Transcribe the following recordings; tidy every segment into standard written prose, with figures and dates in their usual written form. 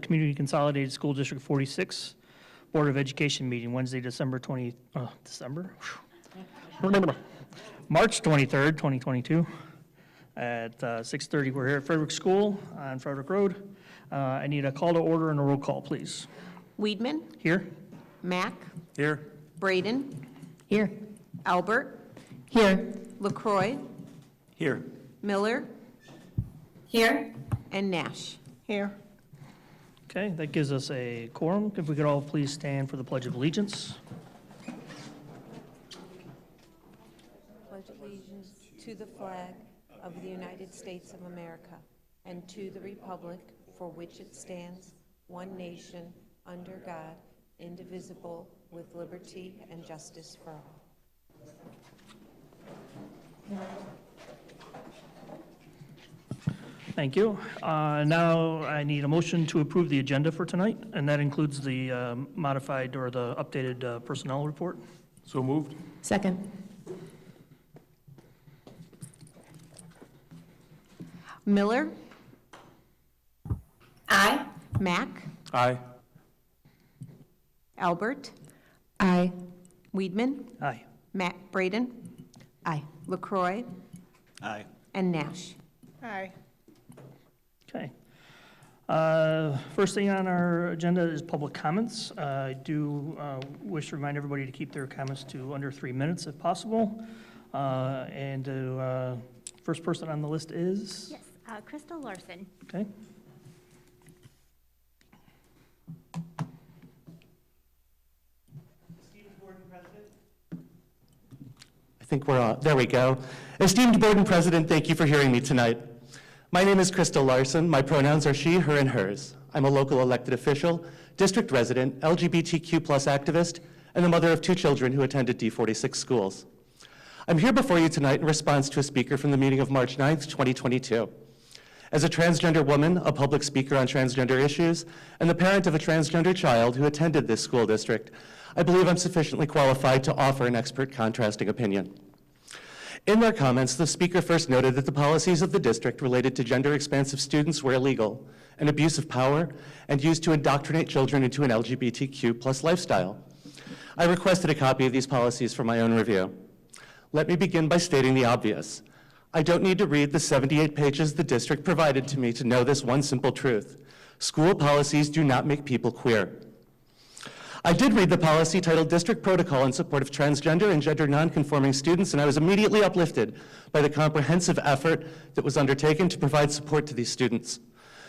Community Consolidated School District 46 Board of Education meeting, Wednesday, March 23rd, 2022, at 6:30. We're here at Frederick School on Frederick Road. I need a call to order and a roll call, please. Weedman. Here. Mack. Here. Braden. Here. Albert. Here. LaCroix. Here. Miller. Here. And Nash. Here. Okay, that gives us a quorum. If we could all please stand for the Pledge of Allegiance. Pledge allegiance to the flag of the United States of America and to the republic for which it stands, one nation, under God, indivisible, with liberty and justice for all. Thank you. Now I need a motion to approve the agenda for tonight, and that includes the modified or the updated personnel report. So moved. Second. Miller. Aye. Mack. Aye. Albert. Aye. Weedman. Aye. Braden. Aye. LaCroix. Aye. And Nash. Aye. Okay. First thing on our agenda is public comments. I do wish to remind everybody to keep their comments to under 3 minutes if possible. First person on the list is? Yes, Crystal Larson. Okay. I think we're on. There we go. Esteemed Board and President, thank you for hearing me tonight. My name is Crystal Larson. My pronouns are she, her, and hers. I'm a local elected official, district resident, LGBTQ+ activist, and the mother of 2 children who attended D46 schools. I'm here before you tonight in response to a speaker from the meeting of March 9th, 2022. As a transgender woman, a public speaker on transgender issues, and the parent of a transgender child who attended this school district, I believe I'm sufficiently qualified to offer an expert contrasting opinion. In their comments, the speaker first noted that the policies of the district related to gender-expansive students were illegal, an abuse of power, and used to indoctrinate children into an LGBTQ+ lifestyle. I requested a copy of these policies for my own review. Let me begin by stating the obvious. I don't need to read the 78 pages the district provided to me to know this one simple truth. School policies do not make people queer. I did read the policy titled District Protocol in Support of Transgender and Gender Nonconforming Students, and I was immediately uplifted by the comprehensive effort that was undertaken to provide support to these students.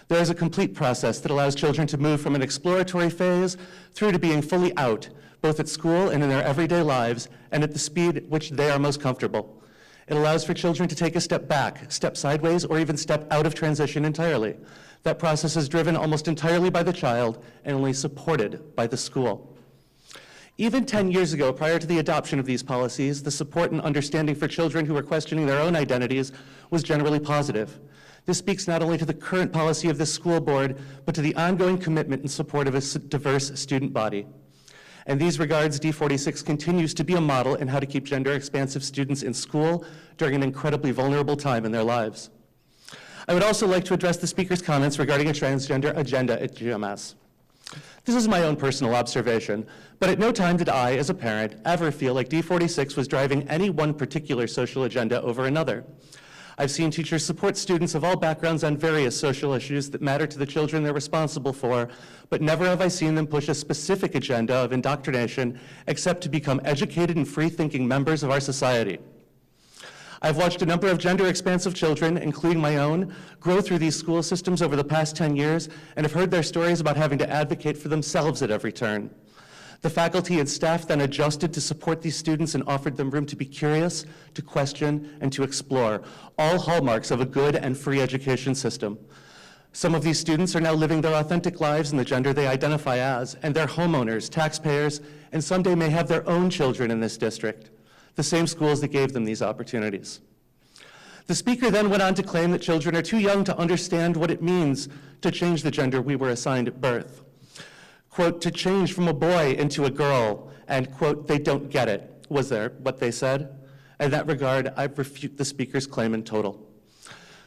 There is a complete process that allows children to move from an exploratory phase through to being fully out, both at school and in their everyday lives, and at the speed at which they are most comfortable. It allows for children to take a step back, step sideways, or even step out of transition entirely. That process is driven almost entirely by the child and only supported by the school. Even 10 years ago, prior to the adoption of these policies, the support and understanding for children who were questioning their own identities was generally positive. This speaks not only to the current policy of this school board, but to the ongoing commitment and support of a diverse student body. In these regards, D46 continues to be a model in how to keep gender-expansive students in school during an incredibly vulnerable time in their lives. I would also like to address the speaker's comments regarding a transgender agenda at GMS. This is my own personal observation, but at no time did I, as a parent, ever feel like D46 was driving any one particular social agenda over another. I've seen teachers support students of all backgrounds on various social issues that matter to the children they're responsible for, but never have I seen them push a specific agenda of indoctrination except to become educated and free-thinking members of our society. I've watched a number of gender-expansive children, including my own, grow through these school systems over the past 10 years and have heard their stories about having to advocate for themselves at every turn. The faculty and staff then adjusted to support these students and offered them room to be curious, to question, and to explore, all hallmarks of a good and free education system. Some of these students are now living their authentic lives in the gender they identify as, and they're homeowners, taxpayers, and someday may have their own children in this district, the same schools that gave them these opportunities. The speaker then went on to claim that children are too young to understand what it means to change the gender we were assigned at birth. Quote, to change from a boy into a girl, and quote, they don't get it, was there what they said? In that regard, I refute the speaker's claim in total.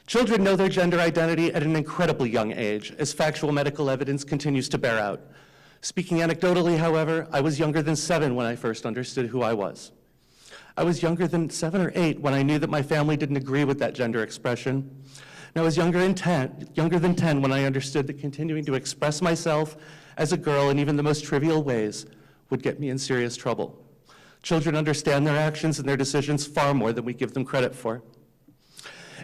Children know their gender identity at an incredibly young age, as factual medical evidence continues to bear out. Speaking anecdotally, however, I was younger than 7 when I first understood who I was. I was younger than 7 or 8 when I knew that my family didn't agree with that gender expression. And I was younger than 10 when I understood that continuing to express myself as a girl in even the most trivial ways would get me in serious trouble. Children understand their actions and their decisions far more than we give them credit for.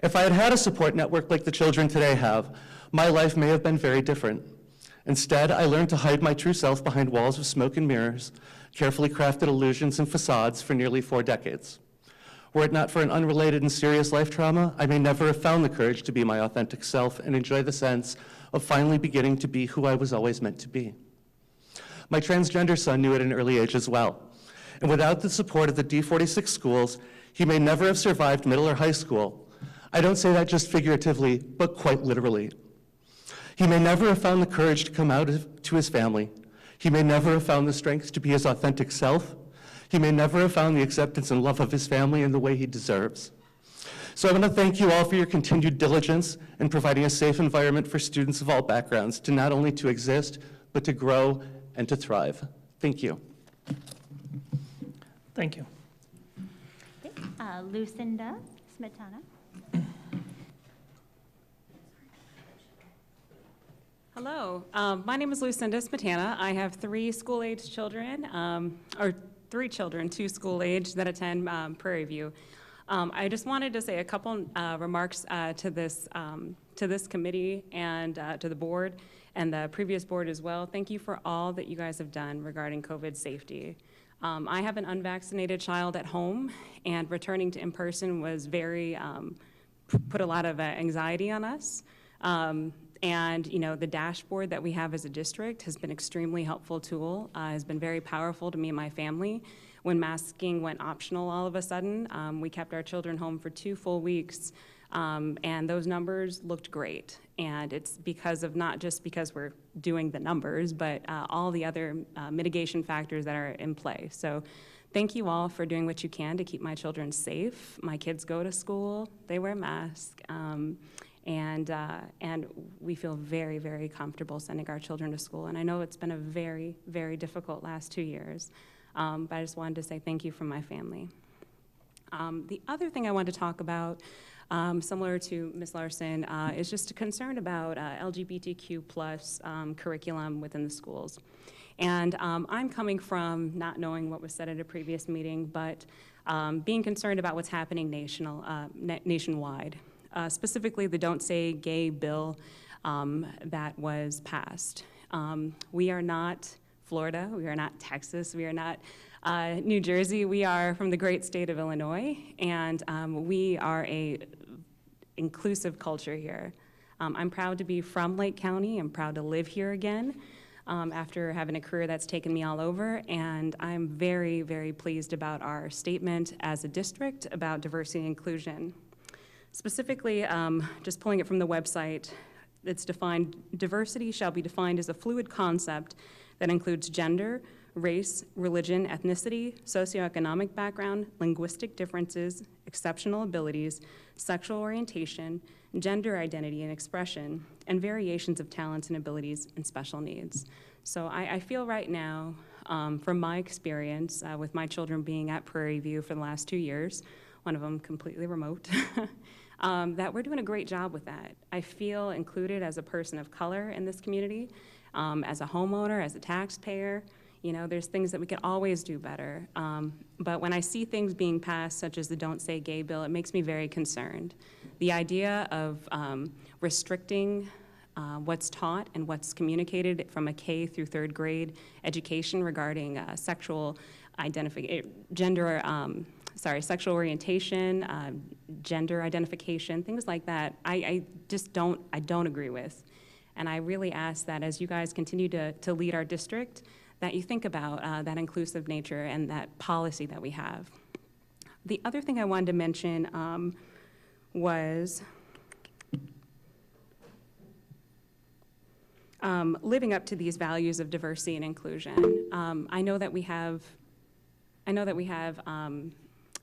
If I had had a support network like the children today have, my life may have been very different. Instead, I learned to hide my true self behind walls of smoke and mirrors, carefully crafted illusions and facades for nearly 4 decades. Were it not for an unrelated and serious life trauma, I may never have found the courage to be my authentic self and enjoy the sense of finally beginning to be who I was always meant to be. My transgender son knew at an early age as well. And without the support of the D46 schools, he may never have survived middle or high school. I don't say that just figuratively, but quite literally. He may never have found the courage to come out to his family. He may never have found the strength to be his authentic self. He may never have found the acceptance and love of his family in the way he deserves. So I want to thank you all for your continued diligence in providing a safe environment for students of all backgrounds to not only to exist, but to grow and to thrive. Thank you. Thank you. Lucinda Smetana. Hello, my name is Lucinda Smetana. I have 3 school-age children, or 3 children, 2 school-age that attend Prairie View. I just wanted to say a couple remarks to this committee and to the board and the previous board as well. Thank you for all that you guys have done regarding COVID safety. I have an unvaccinated child at home, and returning to in-person was very, put a lot of anxiety on us. And the dashboard that we have as a district has been an extremely helpful tool, has been very powerful to me and my family. When masking went optional all of a sudden, we kept our children home for 2 full weeks, and those numbers looked great. And it's because of, not just because we're doing the numbers, but all the other mitigation factors that are in play. So thank you all for doing what you can to keep my children safe. My kids go to school, they wear masks. And we feel very, very comfortable sending our children to school. And I know it's been a very, very difficult last 2 years, but I just wanted to say thank you from my family. The other thing I wanted to talk about, similar to Ms. Larson, is just a concern about LGBTQ plus curriculum within the schools. And I'm coming from not knowing what was said at a previous meeting, but being concerned about what's happening nationwide. Specifically the Don't Say Gay bill that was passed. We are not Florida, we are not Texas, we are not New Jersey, we are from the great state of Illinois, and we are a inclusive culture here. I'm proud to be from Lake County, I'm proud to live here again after having a career that's taken me all over, and I'm very, very pleased about our statement as a district about diversity and inclusion. Specifically, just pulling it from the website, it's defined, diversity shall be defined as a fluid concept that includes gender, race, religion, ethnicity, socioeconomic background, linguistic differences, exceptional abilities, sexual orientation, gender identity and expression, and variations of talents and abilities and special needs. So I feel right now, from my experience with my children being at Prairie View for the last 2 years, one of them completely remote, that we're doing a great job with that. I feel included as a person of color in this community, as a homeowner, as a taxpayer. There's things that we could always do better. But when I see things being passed, such as the Don't Say Gay bill, it makes me very concerned. The idea of restricting what's taught and what's communicated from a K through 3rd grade education regarding sexual sexual orientation, gender identification, things like that, I don't agree with. And I really ask that as you guys continue to lead our district, that you think about that inclusive nature and that policy that we have. The other thing I wanted to mention was living up to these values of diversity and inclusion. I know that we have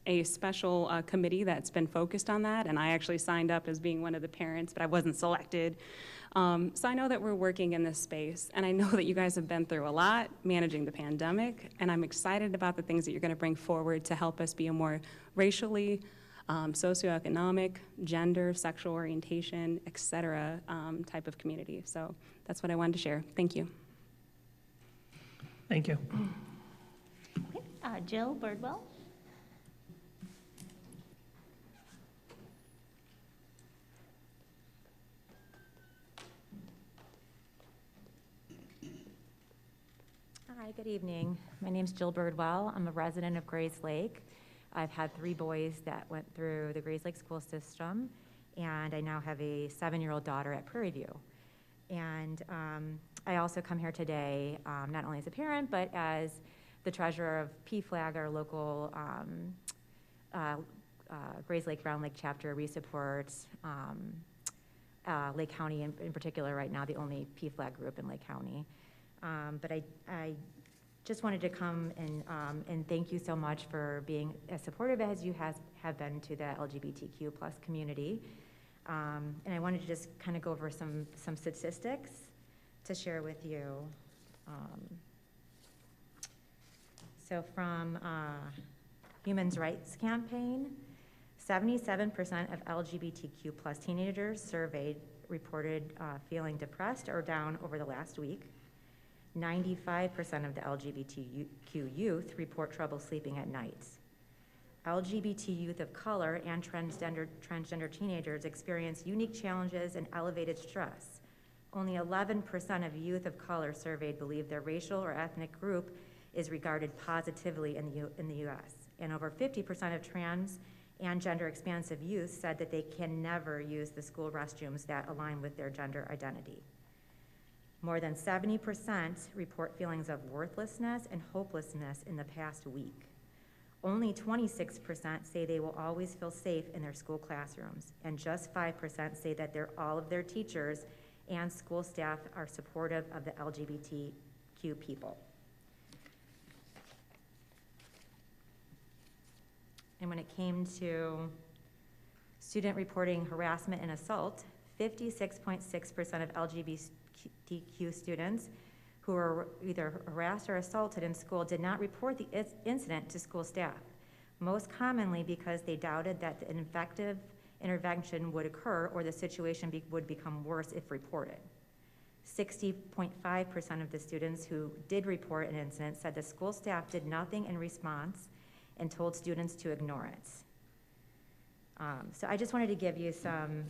a special committee that's been focused on that, and I actually signed up as being one of the parents, but I wasn't selected. So I know that we're working in this space, and I know that you guys have been through a lot managing the pandemic, and I'm excited about the things that you're going to bring forward to help us be a more racially, socioeconomic, gender, sexual orientation, et cetera, type of community. So that's what I wanted to share. Thank you. Thank you. Okay, Jill Birdwell. Hi, good evening. My name's Jill Birdwell. I'm a resident of Grays Lake. I've had 3 boys that went through the Grays Lake school system, and I now have a 7-year-old daughter at Prairie View. And I also come here today, not only as a parent, but as the treasurer of PFLAG, our local Grays Lake Round Lake chapter. We support Lake County in particular right now, the only PFLAG group in Lake County. But I just wanted to come and thank you so much for being as supportive as you have been to the LGBTQ plus community. And I wanted to just kind of go over some statistics to share with you. So from Human Rights Campaign, 77% of LGBTQ plus teenagers surveyed reported feeling depressed or down over the last week. 95% of the LGBTQ youth report trouble sleeping at night. LGBT youth of color and transgender teenagers experience unique challenges and elevated stress. Only 11% of youth of color surveyed believe their racial or ethnic group is regarded positively in the U.S. And over 50% of trans and gender expansive youth said that they can never use the school restrooms that align with their gender identity. More than 70% report feelings of worthlessness and hopelessness in the past week. Only 26% say they will always feel safe in their school classrooms, and just 5% say that all of their teachers and school staff are supportive of the LGBTQ people. And when it came to student reporting harassment and assault, 56.6% of LGBTQ students who were either harassed or assaulted in school did not report the incident to school staff, most commonly because they doubted that an effective intervention would occur or the situation would become worse if reported. 60.5% of the students who did report an incident said the school staff did nothing in response and told students to ignore it. So I just wanted to give you some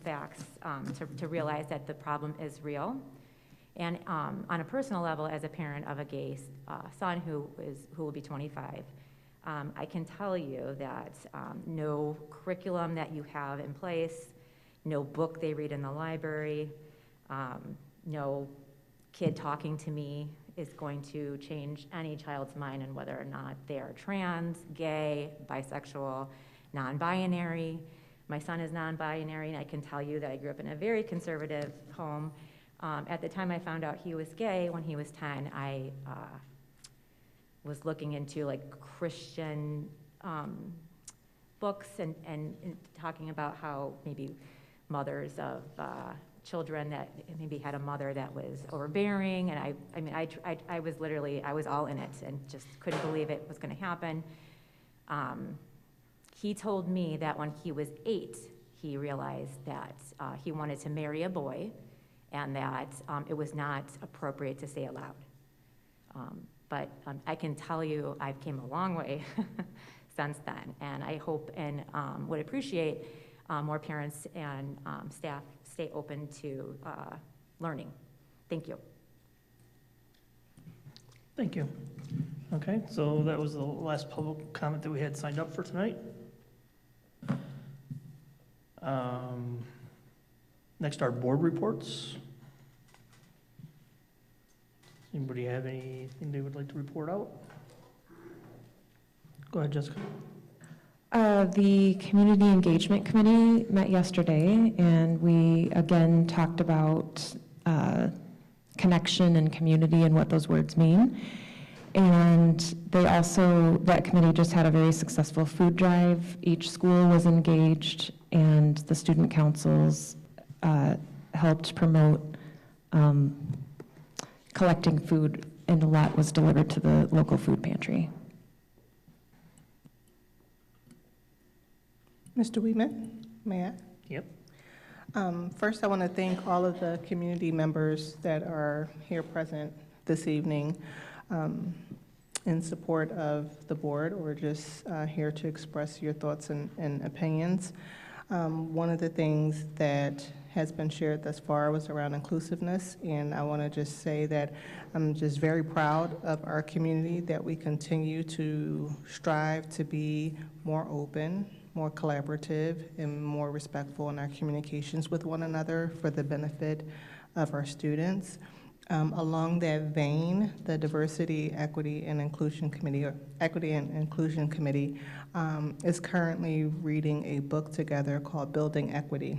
facts to realize that the problem is real. And on a personal level, as a parent of a gay son who will be 25, I can tell you that no curriculum that you have in place, no book they read in the library, no kid talking to me is going to change any child's mind on whether or not they are trans, gay, bisexual, non-binary. My son is non-binary, and I can tell you that I grew up in a very conservative home. At the time I found out he was gay, when he was 10, I was looking into like Christian books and talking about how maybe mothers of children that maybe had a mother that was overbearing, and I was literally, I was all in it and just couldn't believe it was going to happen. He told me that when he was 8, he realized that he wanted to marry a boy and that it was not appropriate to say aloud. But I can tell you I've came a long way since then, and I hope and would appreciate more parents and staff stay open to learning. Thank you. Thank you. Okay, so that was the last public comment that we had signed up for tonight. Next, our board reports. Anybody have anything they would like to report out? Go ahead, Jessica. The Community Engagement Committee met yesterday, and we again talked about connection and community and what those words mean. And they also, that committee just had a very successful food drive. Each school was engaged, and the student councils helped promote collecting food, and a lot was delivered to the local food pantry. Mr. Weedman, may I? Yep. First, I want to thank all of the community members that are here present this evening in support of the board, or just here to express your thoughts and opinions. One of the things that has been shared thus far was around inclusiveness, and I want to just say that I'm just very proud of our community, that we continue to strive to be more open, more collaborative, and more respectful in our communications with one another for the benefit of our students. Along that vein, the Diversity, Equity, and Inclusion Committee, or Equity and Inclusion Committee, is currently reading a book together called Building Equity.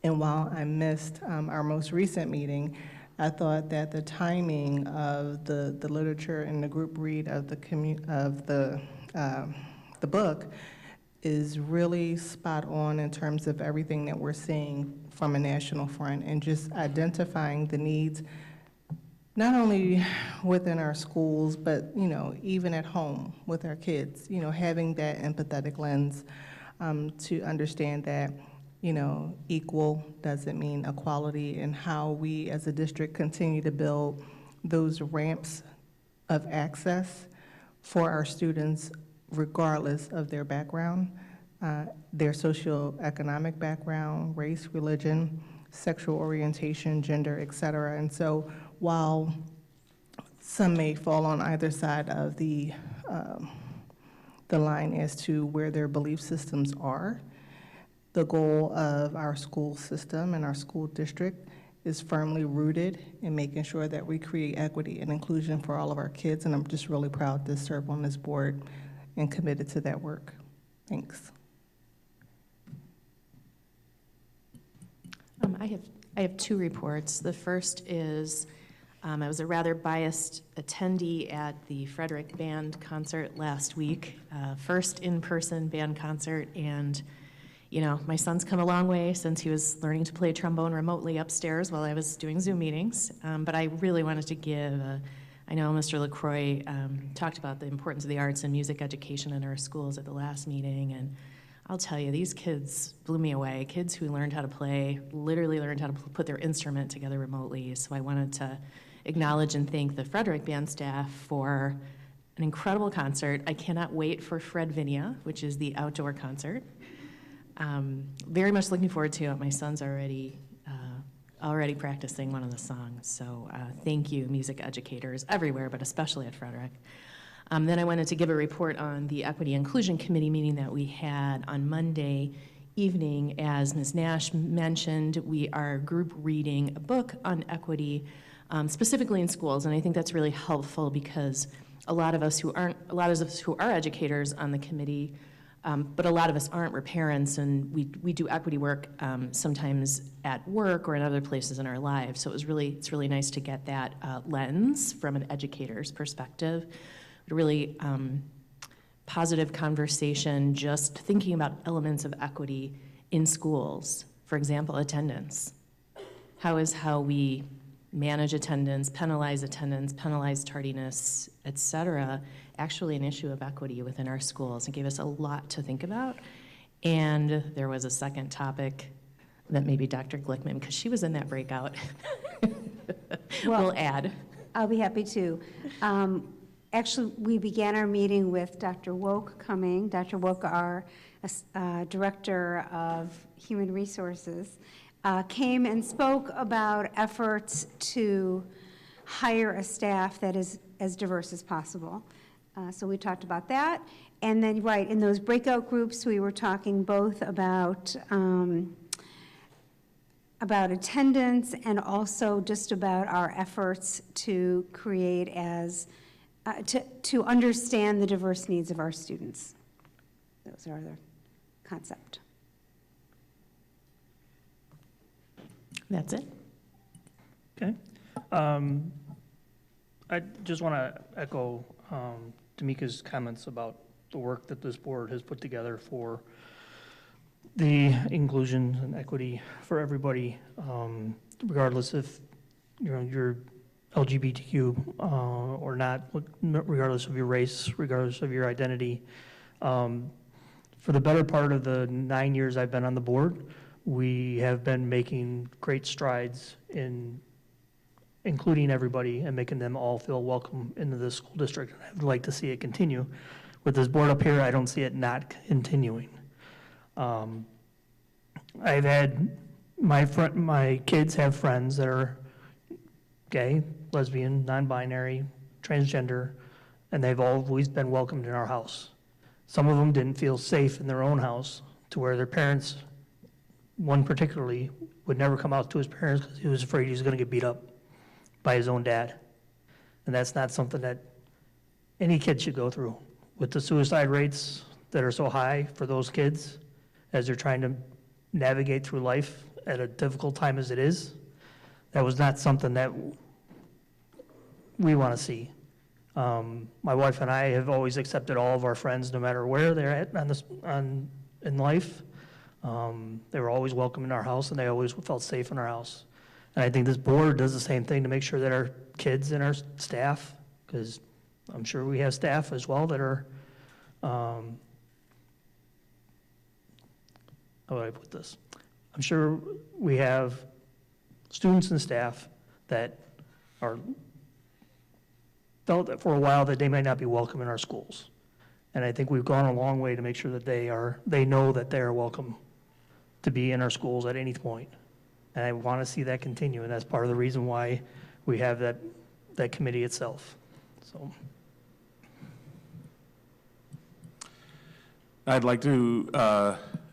And while I missed our most recent meeting, I thought that the timing of the literature and the group read of the book is really spot on in terms of everything that we're seeing from a national front, and just identifying the needs not only within our schools, but even at home with our kids, having that empathetic lens to understand that equal doesn't mean equality, and how we as a district continue to build those ramps of access for our students regardless of their background, their socioeconomic background, race, religion, sexual orientation, gender, et cetera. And so while some may fall on either side of the line as to where their belief systems are, the goal of our school system and our school district is firmly rooted in making sure that we create equity and inclusion for all of our kids, and I'm just really proud to serve on this board and committed to that work. Thanks. I have two reports. The first is I was a rather biased attendee at the Frederick band concert last week, first in-person band concert, and my son's come a long way since he was learning to play trombone remotely upstairs while I was doing Zoom meetings. But I really wanted to give I know Mr. LaCroix talked about the importance of the arts and music education in our schools at the last meeting, and I'll tell you, these kids blew me away. Kids who learned how to play, literally learned how to put their instrument together remotely. So I wanted to acknowledge and thank the Frederick band staff for an incredible concert. I cannot wait for Fred Vinia, which is the outdoor concert. Very much looking forward to it. My son's already practicing one of the songs. So thank you, music educators everywhere, but especially at Frederick. Then I wanted to give a report on the Equity Inclusion Committee meeting that we had on Monday evening. As Ms. Nash mentioned, we are group reading a book on equity, specifically in schools, and I think that's really helpful because a lot of us who are educators on the committee, but a lot of us aren't. We're parents, and we do equity work sometimes at work or in other places in our lives. So it's really nice to get that lens from an educator's perspective. A really positive conversation, just thinking about elements of equity in schools. For example, attendance. How we manage attendance, penalize tardiness, et cetera, actually an issue of equity within our schools. It gave us a lot to think about. And there was a second topic that maybe Dr. Glickman, because she was in that breakout, will add. I'll be happy to. Actually, we began our meeting with Dr. Woke coming. Dr. Woke, our Director of Human Resources, came and spoke about efforts to hire a staff that is as diverse as possible. So we talked about that. And then, right, in those breakout groups, we were talking both about attendance and also just about our efforts to create to understand the diverse needs of our students. Those are the concept. That's it. Okay. I just want to echo Tamika's comments about the work that this board has put together for the inclusion and equity for everybody, regardless if you're LGBTQ or not, regardless of your race, regardless of your identity. For the better part of the 9 years I've been on the board, we have been making great strides in including everybody and making them all feel welcome into the school district. I'd like to see it continue. With this board up here, I don't see it not continuing. I've had my kids have friends that are gay, lesbian, non-binary, transgender, and they've always been welcomed in our house. Some of them didn't feel safe in their own house to where their parents, one particularly, would never come out to his parents because he was afraid he was going to get beat up by his own dad. And that's not something that any kid should go through. With the suicide rates that are so high for those kids as they're trying to navigate through life at a difficult time as it is, that was not something that we want to see. My wife and I have always accepted all of our friends, no matter where they're at in life. They were always welcome in our house, and they always felt safe in our house. And I think this board does the same thing to make sure that our kids and our staff, because I'm sure we have staff as well that are, how would I put this? I'm sure we have students and staff that are felt that for a while that they might not be welcome in our schools. And I think we've gone a long way to make sure that they know that they are welcome to be in our schools at any point. And I want to see that continue, and that's part of the reason why we have that committee itself. So I'd like to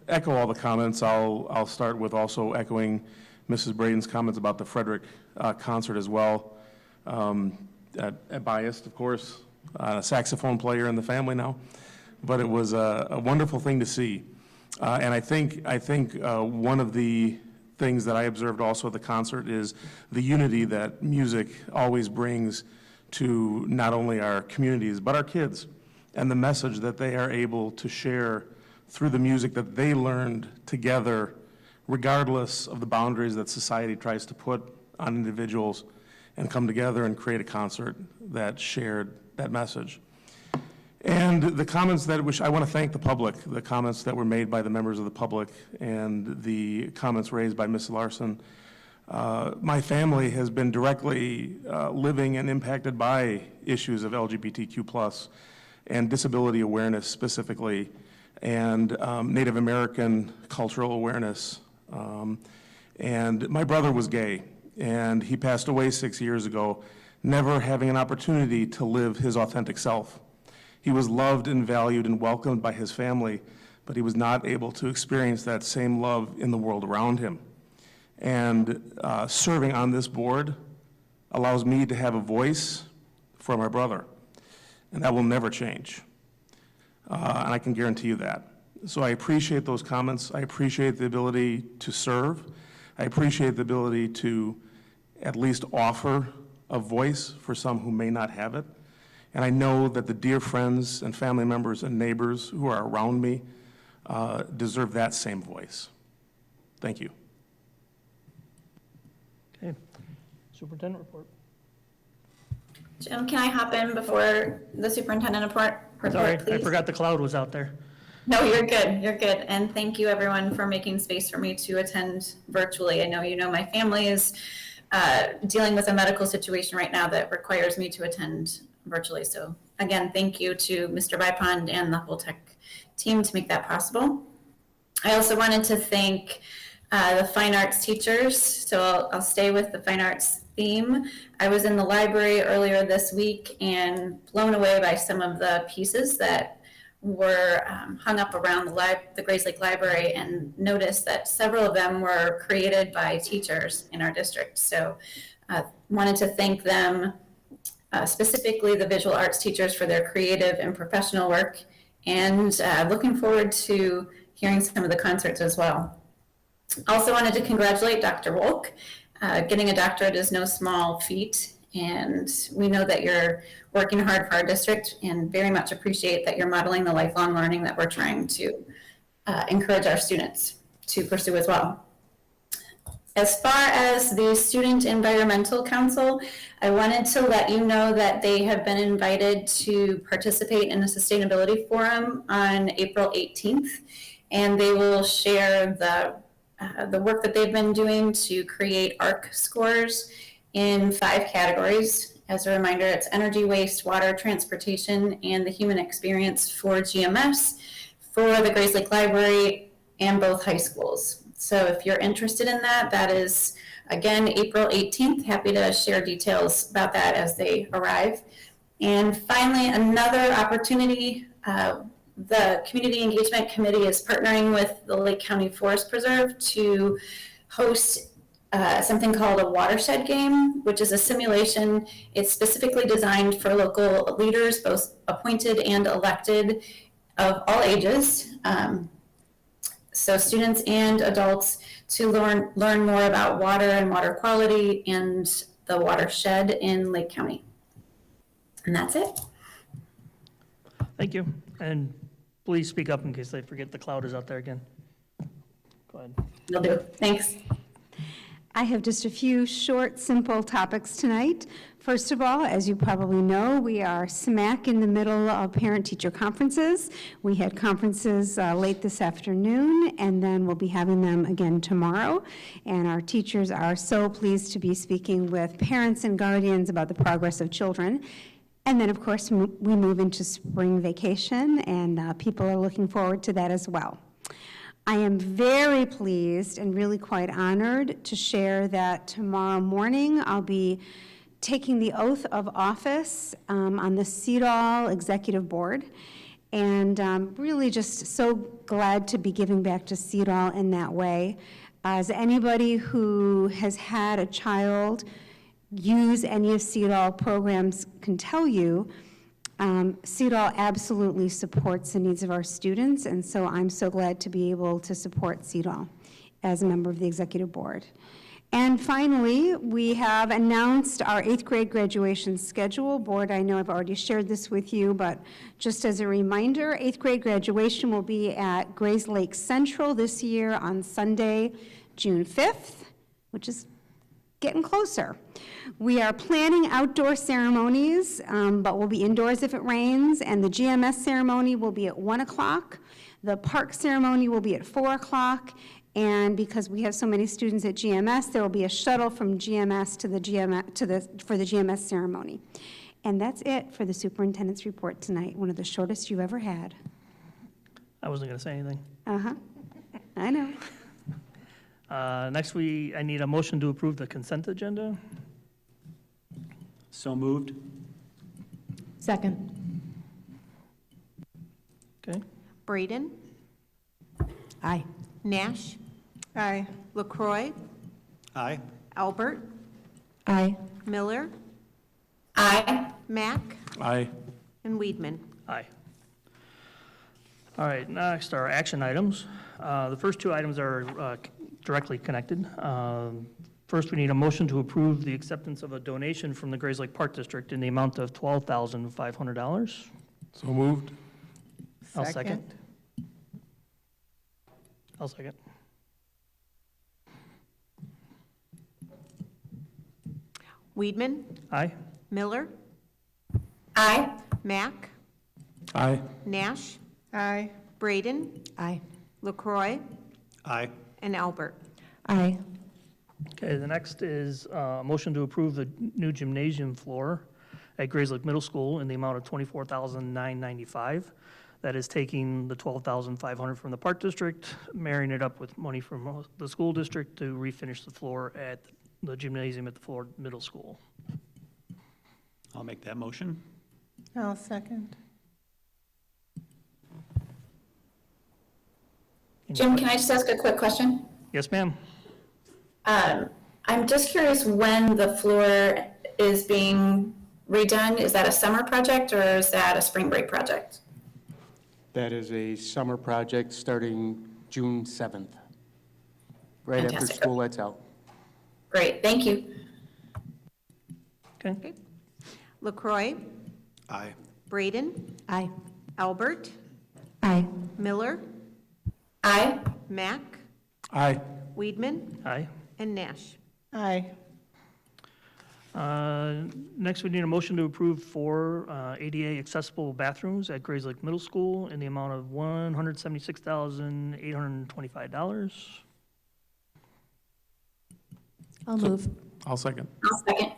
echo all the comments. I'll start with also echoing Mrs. Braden's comments about the Frederick concert as well. Biased, of course, a saxophone player in the family now, but it was a wonderful thing to see. And I think one of the things that I observed also at the concert is the unity that music always brings to not only our communities, but our kids, and the message that they are able to share through the music that they learned together, regardless of the boundaries that society tries to put on individuals, and come together and create a concert that shared that message. And the comments that, which I want to thank the public, the comments that were made by the members of the public and the comments raised by Ms. Larson. My family has been directly living and impacted by issues of LGBTQ+ and disability awareness specifically, and Native American cultural awareness. And my brother was gay, and he passed away 6 years ago, never having an opportunity to live his authentic self. He was loved and valued and welcomed by his family, but he was not able to experience that same love in the world around him. And serving on this board allows me to have a voice for my brother, and that will never change. And I can guarantee you that. So I appreciate those comments. I appreciate the ability to serve. I appreciate the ability to at least offer a voice for some who may not have it. And I know that the dear friends and family members and neighbors who are around me deserve that same voice. Thank you. Okay, Superintendent Report. Jim, can I hop in before the superintendent report, Sorry, please? I forgot the cloud was out there. No, you're good. You're good. And thank you, everyone, for making space for me to attend virtually. I know you know my family is dealing with a medical situation right now that requires me to attend virtually. So again, thank you to Mr. Vipond and the whole tech team to make that possible. I also wanted to thank the fine arts teachers. So I'll stay with the fine arts theme. I was in the library earlier this week and blown away by some of the pieces that were hung up around the Grays Lake Library, and noticed that several of them were created by teachers in our district. So wanted to thank them, specifically the visual arts teachers, for their creative and professional work, and looking forward to hearing some of the concerts as well. Also wanted to congratulate Dr. Wolk. Getting a doctorate is no small feat, And we know that you're working hard for our district and very much appreciate that you're modeling the lifelong learning that we're trying to encourage our students to pursue as well. As far as the Student Environmental Council, I wanted to let you know that they have been invited to participate in a sustainability forum on April 18th, and they will share the work that they've been doing to create ARC scores in 5 categories. As a reminder, it's energy, waste, water, transportation, and the human experience for GMS, for the Grays Lake Library, and both high schools. So if you're interested in that, that is, again, April 18th. Happy to share details about that as they arrive. And finally, another opportunity, the Community Engagement Committee is partnering with the Lake County Forest Preserve to host something called a Watershed Game, which is a simulation. It's specifically designed for local leaders, both appointed and elected, of all ages. So students and adults to learn more about water and water quality and the watershed in Lake County. And that's it. Thank you. And please speak up in case they forget the cloud is out there again. Go ahead. Will do. Thanks. I have just a few short, simple topics tonight. First of all, as you probably know, we are smack in the middle of parent-teacher conferences. We had conferences late this afternoon, and then we'll be having them again tomorrow. And our teachers are so pleased to be speaking with parents and guardians about the progress of children. And then, of course, we move into spring vacation, and people are looking forward to that as well. I am very pleased and really quite honored to share that tomorrow morning I'll be taking the oath of office on the CEDAW Executive Board, and really just so glad to be giving back to CEDAW in that way. As anybody who has had a child use any of CEDAW programs can tell you, CEDAW absolutely supports the needs of our students, and so I'm so glad to be able to support CEDAW as a member of the Executive Board. And finally, we have announced our 8th grade graduation schedule. Board, I know I've already shared this with you, but just as a reminder, 8th grade graduation will be at Grays Lake Central this year on Sunday, June 5th, which is getting closer. We are planning outdoor ceremonies, but we'll be indoors if it rains, and the GMS ceremony will be at 1 o'clock. The park ceremony will be at 4 o'clock, and because we have so many students at GMS, there will be a shuttle from GMS to the for the GMS ceremony. And that's it for the superintendent's report tonight, one of the shortest you've ever had. I wasn't going to say anything. I know. Next, I need a motion to approve the consent agenda. So moved. Second. Okay. Braden, Aye. Nash, Aye. LaCroix, Aye. Albert, Aye. Miller, Aye. Mack, Aye. and Weedman. Aye. All right, next are action items. The first 2 items are directly connected. First, we need a motion to approve the acceptance of a donation from the Grays Lake Park District in the amount of $12,500. So moved. I'll second. I'll second. Weedman, Aye. Miller, Aye. Mack, Aye. Nash, Aye. Braden, Aye. LaCroix, Aye. and Albert. Aye. Okay, the next is a motion to approve the new gymnasium floor at Grays Lake Middle School in the amount of $24,995. That is taking the $12,500 from the Park District, marrying it up with money from the school district to refinish the floor at the gymnasium at the Florida Middle School. I'll make that motion. I'll second. Jim, can I just ask a quick question? Yes, ma'am. I'm just curious when the floor is being redone. Is that a summer project or is that a spring break project? That is a summer project starting June 7th, right after Fantastic. school lets out. Great, thank you. Okay? LaCroy, Aye. Braden, Aye. Albert, Aye. Miller, Aye. Mack, Aye. Weedman, Aye. and Nash. Aye. Next, we need a motion to approve 4 ADA accessible bathrooms at Grays Lake Middle School in the amount of $176,825. I'll move. I'll second. I'll second.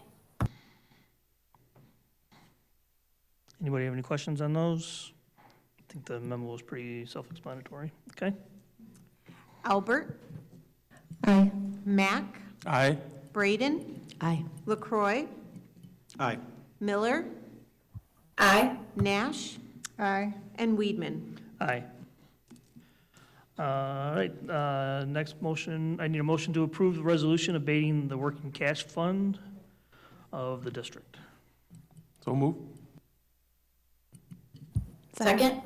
Anybody have any questions on those? I think the memo was pretty self-explanatory. Okay? Albert, Aye. Mack, Aye. Braden, Aye. LaCroy, Aye. Miller, Aye. Nash, Aye. and Weedman. Aye. All right, next motion, I need a motion to approve the resolution abating the working cash fund of the district. So move. Second.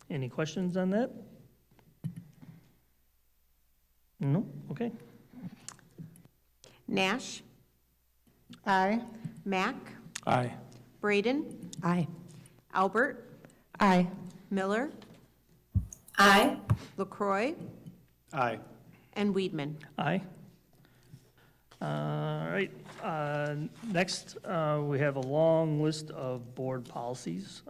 Any questions on that? No? Okay. Nash, Aye. Mack, Aye. Braden, Aye. Albert, Aye. Miller, Aye. LaCroy, Aye. and Weedman. Aye. All right, next, we have a long list of board policies,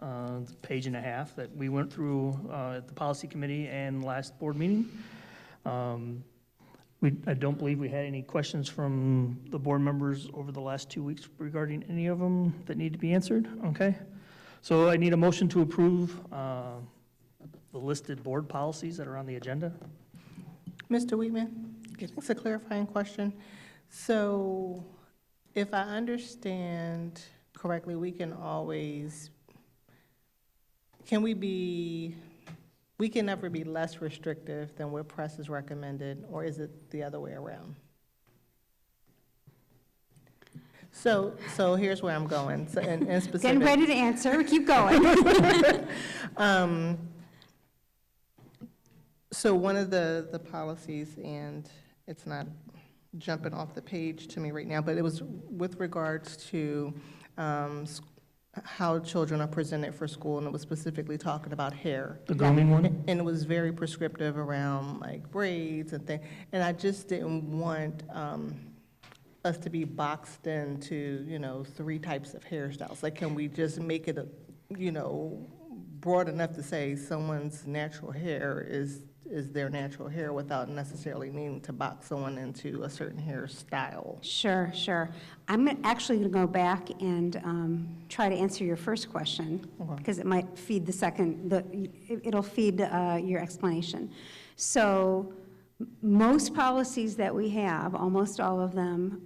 page and a half, that we went through at the policy committee and last board meeting. I don't believe we had any questions from the board members over the last 2 weeks regarding any of them that need to be answered, okay? So I need a motion to approve the listed board policies that are on the agenda. Mr. Weedman, just a clarifying question. So if I understand correctly, we can never be less restrictive than what press is recommended, or is it the other way around? So here's where I'm going, so in specific. Getting ready to answer, keep going. So one of the policies, and it's not jumping off the page to me right now, but it was with regards to how children are presented for school, and it was specifically talking about hair. The grooming one? And it was very prescriptive around like braids and things, and I just didn't want us to be boxed into, 3 types of hairstyles. Like, can we just make it, broad enough to say someone's natural hair is their natural hair without necessarily needing to box someone into a certain hairstyle? Sure, sure. I'm actually going to go back and try to answer your first question, because it might feed the second, it'll feed your explanation. So most policies that we have, almost all of them,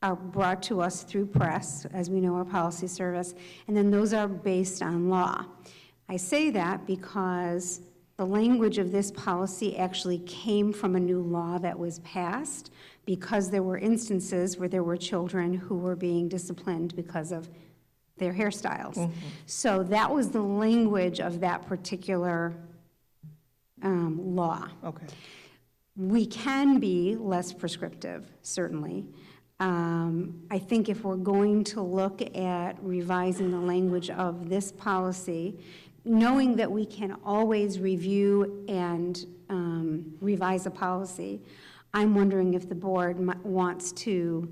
are brought to us through press, as we know, our policy service, and then those are based on law. I say that because the language of this policy actually came from a new law that was passed because there were instances where there were children who were being disciplined because of their hairstyles. Mm-hmm. So that was the language of that particular law. Okay. We can be less prescriptive, certainly. I think if we're going to look at revising the language of this policy, knowing that we can always review and revise a policy, I'm wondering if the board wants to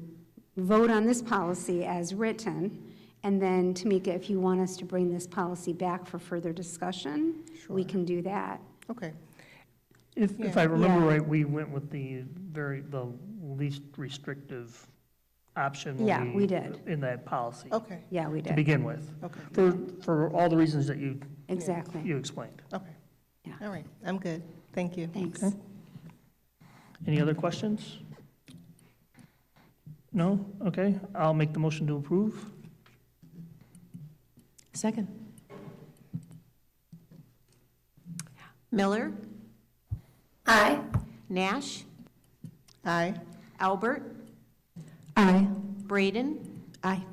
vote on this policy as written, and then, Tamika, if you want us to bring this policy back for further discussion, we can do that. Okay. If I remember right, we went with the least restrictive option. Yeah, we did. In that policy. Okay. Yeah, we To did. begin with. Okay. For all the reasons that you Exactly. explained. Okay. Yeah. All right. I'm good. Thank you. Thanks. Okay. Any other questions? No? Okay, I'll make the motion to approve. Second. Miller, Aye. Nash, Aye. Albert, Aye. Braden, Aye.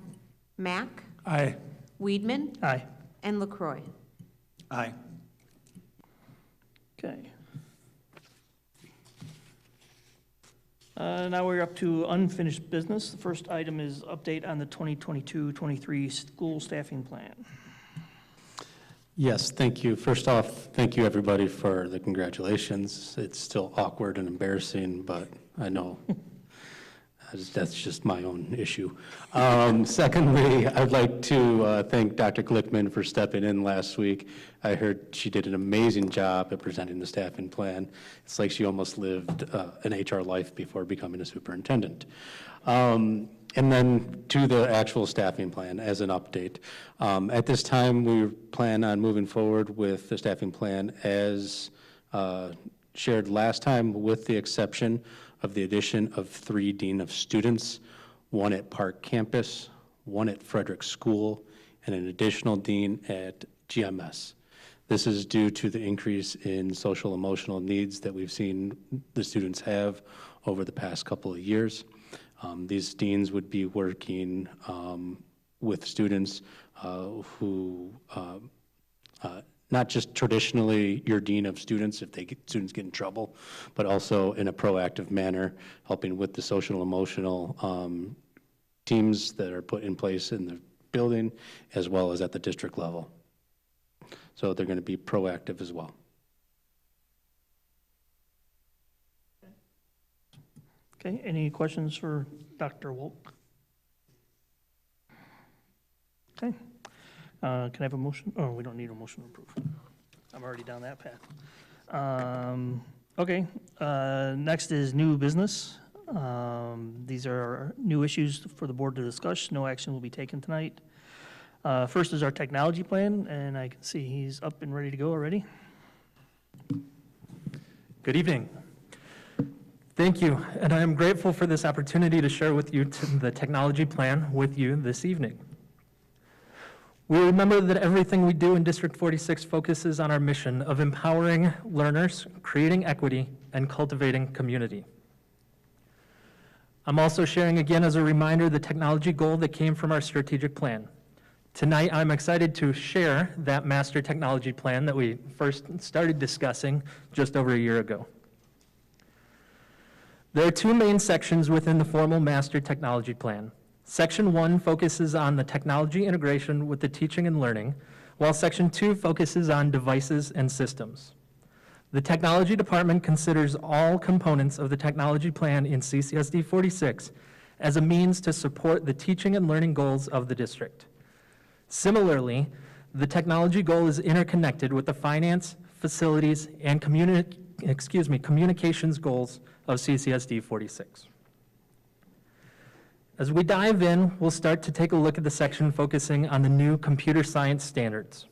Mack, Aye. Weedman, Aye. and LaCroy. Aye. Okay. Now we're up to unfinished business. The first item is update on the 2022-23 school staffing plan. Yes, thank you. First off, thank you, everybody, for the congratulations. It's still awkward and embarrassing, but I know that's just my own issue. Secondly, I'd like to thank Dr. Glickman for stepping in last week. I heard she did an amazing job at presenting the staffing plan. It's like she almost lived an HR life before becoming a superintendent. And then to the actual staffing plan as an update. At this time, we plan on moving forward with the staffing plan as shared last time, with the exception of the addition of 3 Dean of Students, 1 at Park Campus, 1 at Frederick School, and an additional Dean at GMS. This is due to the increase in social emotional needs that we've seen the students have over the past couple of years. These deans would be working with students who, not just traditionally your dean of students if students get in trouble, but also in a proactive manner, helping with the social emotional teams that are put in place in the building as well as at the district level. So they're going to be proactive as well. Okay, any questions for Dr. Wolk? Okay, can I have a motion? Oh, we don't need a motion to approve. I'm already down that path. Okay, next is new business. These are new issues for the board to discuss. No action will be taken tonight. First is our technology plan, and I can see he's up and ready to go already. Good evening. Thank you, and I am grateful for this opportunity to share with you the technology plan with you this evening. We remember that everything we do in District 46 focuses on our mission of empowering learners, creating equity, and cultivating community. I'm also sharing again as a reminder the technology goal that came from our strategic plan. Tonight, I'm excited to share that master technology plan that we first started discussing just over a year ago. There are 2 main sections within the formal master technology plan. Section 1 focuses on the technology integration with the teaching and learning, while Section 2 focuses on devices and systems. The technology department considers all components of the technology plan in CCSD 46 as a means to support the teaching and learning goals of the district. Similarly, the technology goal is interconnected with the finance, facilities, and communications goals of CCSD 46. As we dive in, we'll start to take a look at the section focusing on the new computer science standards.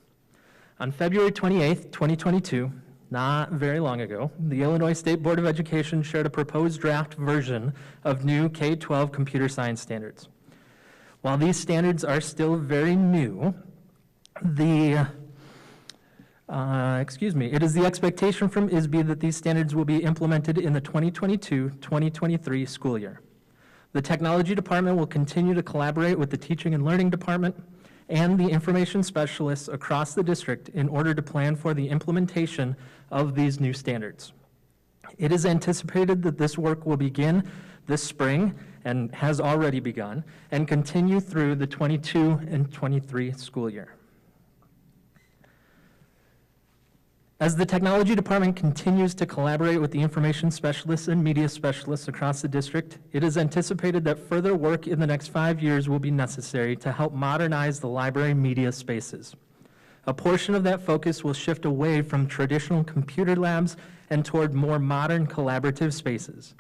On February 28th, 2022, not very long ago, the Illinois State Board of Education shared a proposed draft version of new K-12 computer science standards. While these standards are still very new, it is the expectation from ISB that these standards will be implemented in the 2022-2023 school year. The technology department will continue to collaborate with the teaching and learning department and the information specialists across the district in order to plan for the implementation of these new standards. It is anticipated that this work will begin this spring and has already begun and continue through the 22 and 23 school year. As the technology department continues to collaborate with the information specialists and media specialists across the district, it is anticipated that further work in the next 5 years will be necessary to help modernize the library media spaces. A portion of that focus will shift away from traditional computer labs and toward more modern collaborative spaces.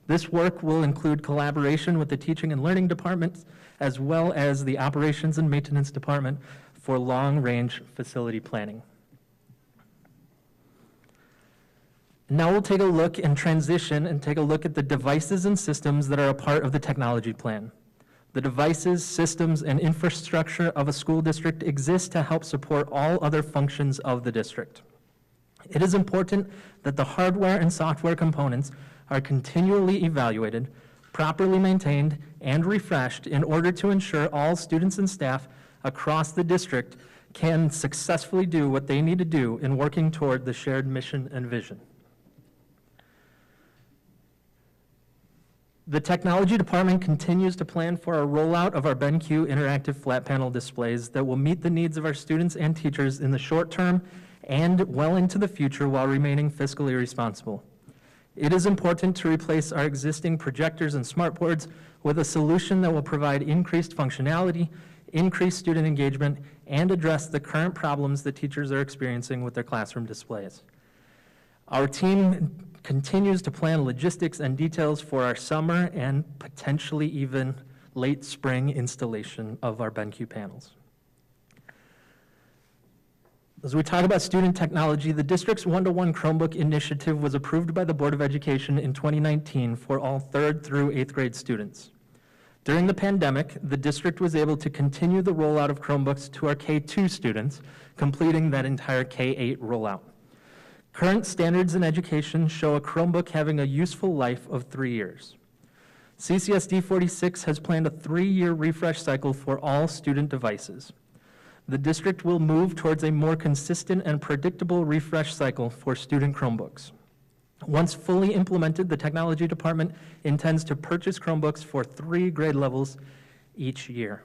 This work will include collaboration with the teaching and learning departments, as well as the operations and maintenance department for long-range facility planning. Now we'll take a look and transition and take a look at the devices and systems that are a part of the technology plan. The devices, systems, and infrastructure of a school district exist to help support all other functions of the district. It is important that the hardware and software components are continually evaluated, properly maintained, and refreshed in order to ensure all students and staff across the district can successfully do what they need to do in working toward the shared mission and vision. The technology department continues to plan for a rollout of our BenQ interactive flat panel displays that will meet the needs of our students and teachers in the short term and well into the future while remaining fiscally responsible. It is important to replace our existing projectors and smartboards with a solution that will provide increased functionality, increase student engagement, and address the current problems that teachers are experiencing with their classroom displays. Our team continues to plan logistics and details for our summer and potentially even late spring installation of our BenQ panels. As we talk about student technology, the district's one-to-one Chromebook Initiative was approved by the Board of Education in 2019 for all 3rd through 8th grade students. During the pandemic, the district was able to continue the rollout of Chromebooks to our K-2 students, completing that entire K-8 rollout. Current standards in education show a Chromebook having a useful life of 3 years. CCSD 46 has planned a 3-year refresh cycle for all student devices. The district will move towards a more consistent and predictable refresh cycle for student Chromebooks. Once fully implemented, the technology department intends to purchase Chromebooks for 3 grade levels each year.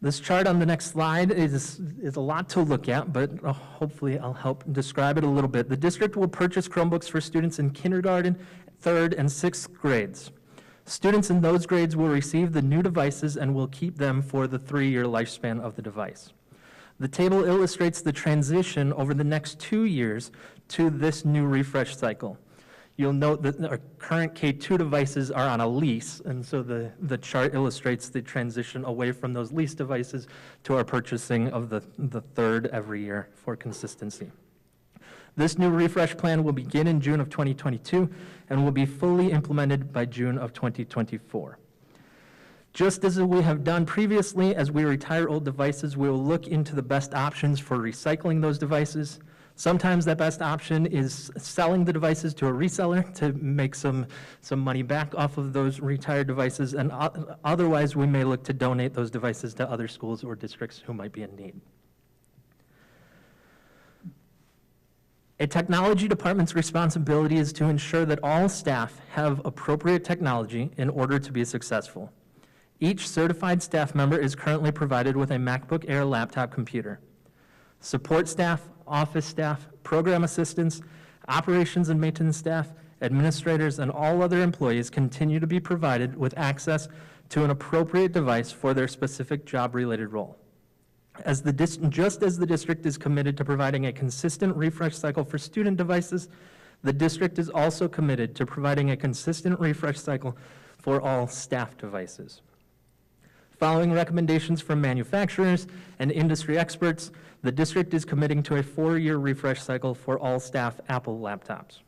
This chart on the next slide is a lot to look at, but hopefully I'll help describe it a little bit. The district will purchase Chromebooks for students in kindergarten, 3rd, and 6th grades. Students in those grades will receive the new devices and will keep them for the 3-year lifespan of the device. The table illustrates the transition over the next 2 years to this new refresh cycle. You'll note that our current K-2 devices are on a lease, and so the chart illustrates the transition away from those lease devices to our purchasing of the 3rd every year for consistency. This new refresh plan will begin in June of 2022 and will be fully implemented by June of 2024. Just as we have done previously, as we retire old devices, we will look into the best options for recycling those devices. Sometimes that best option is selling the devices to a reseller to make some money back off of those retired devices, and otherwise we may look to donate those devices to other schools or districts who might be in need. A technology department's responsibility is to ensure that all staff have appropriate technology in order to be successful. Each certified staff member is currently provided with a MacBook Air laptop computer. Support staff, office staff, program assistants, operations and maintenance staff, administrators, and all other employees continue to be provided with access to an appropriate device for their specific job-related role. Just as the district is committed to providing a consistent refresh cycle for student devices, the district is also committed to providing a consistent refresh cycle for all staff devices. Following recommendations from manufacturers and industry experts, the district is committing to a 4-year refresh cycle for all staff Apple laptops.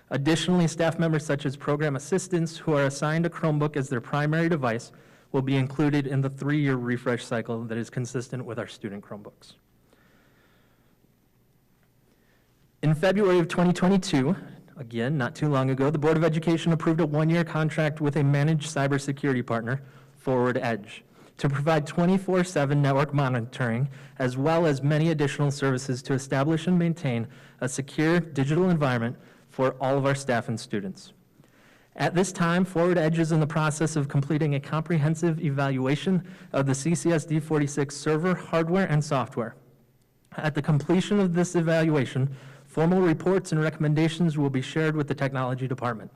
Additionally, staff members such as program assistants who are assigned a Chromebook as their primary device will be included in the 3-year refresh cycle that is consistent with our student Chromebooks. In February of 2022, again, not too long ago, the Board of Education approved a 1-year contract with a managed cybersecurity partner, Forward Edge, to provide 24/7 network monitoring, as well as many additional services to establish and maintain a secure digital environment for all of our staff and students. At this time, Forward Edge is in the process of completing a comprehensive evaluation of the CCSD 46 server hardware and software. At the completion of this evaluation, formal reports and recommendations will be shared with the technology department.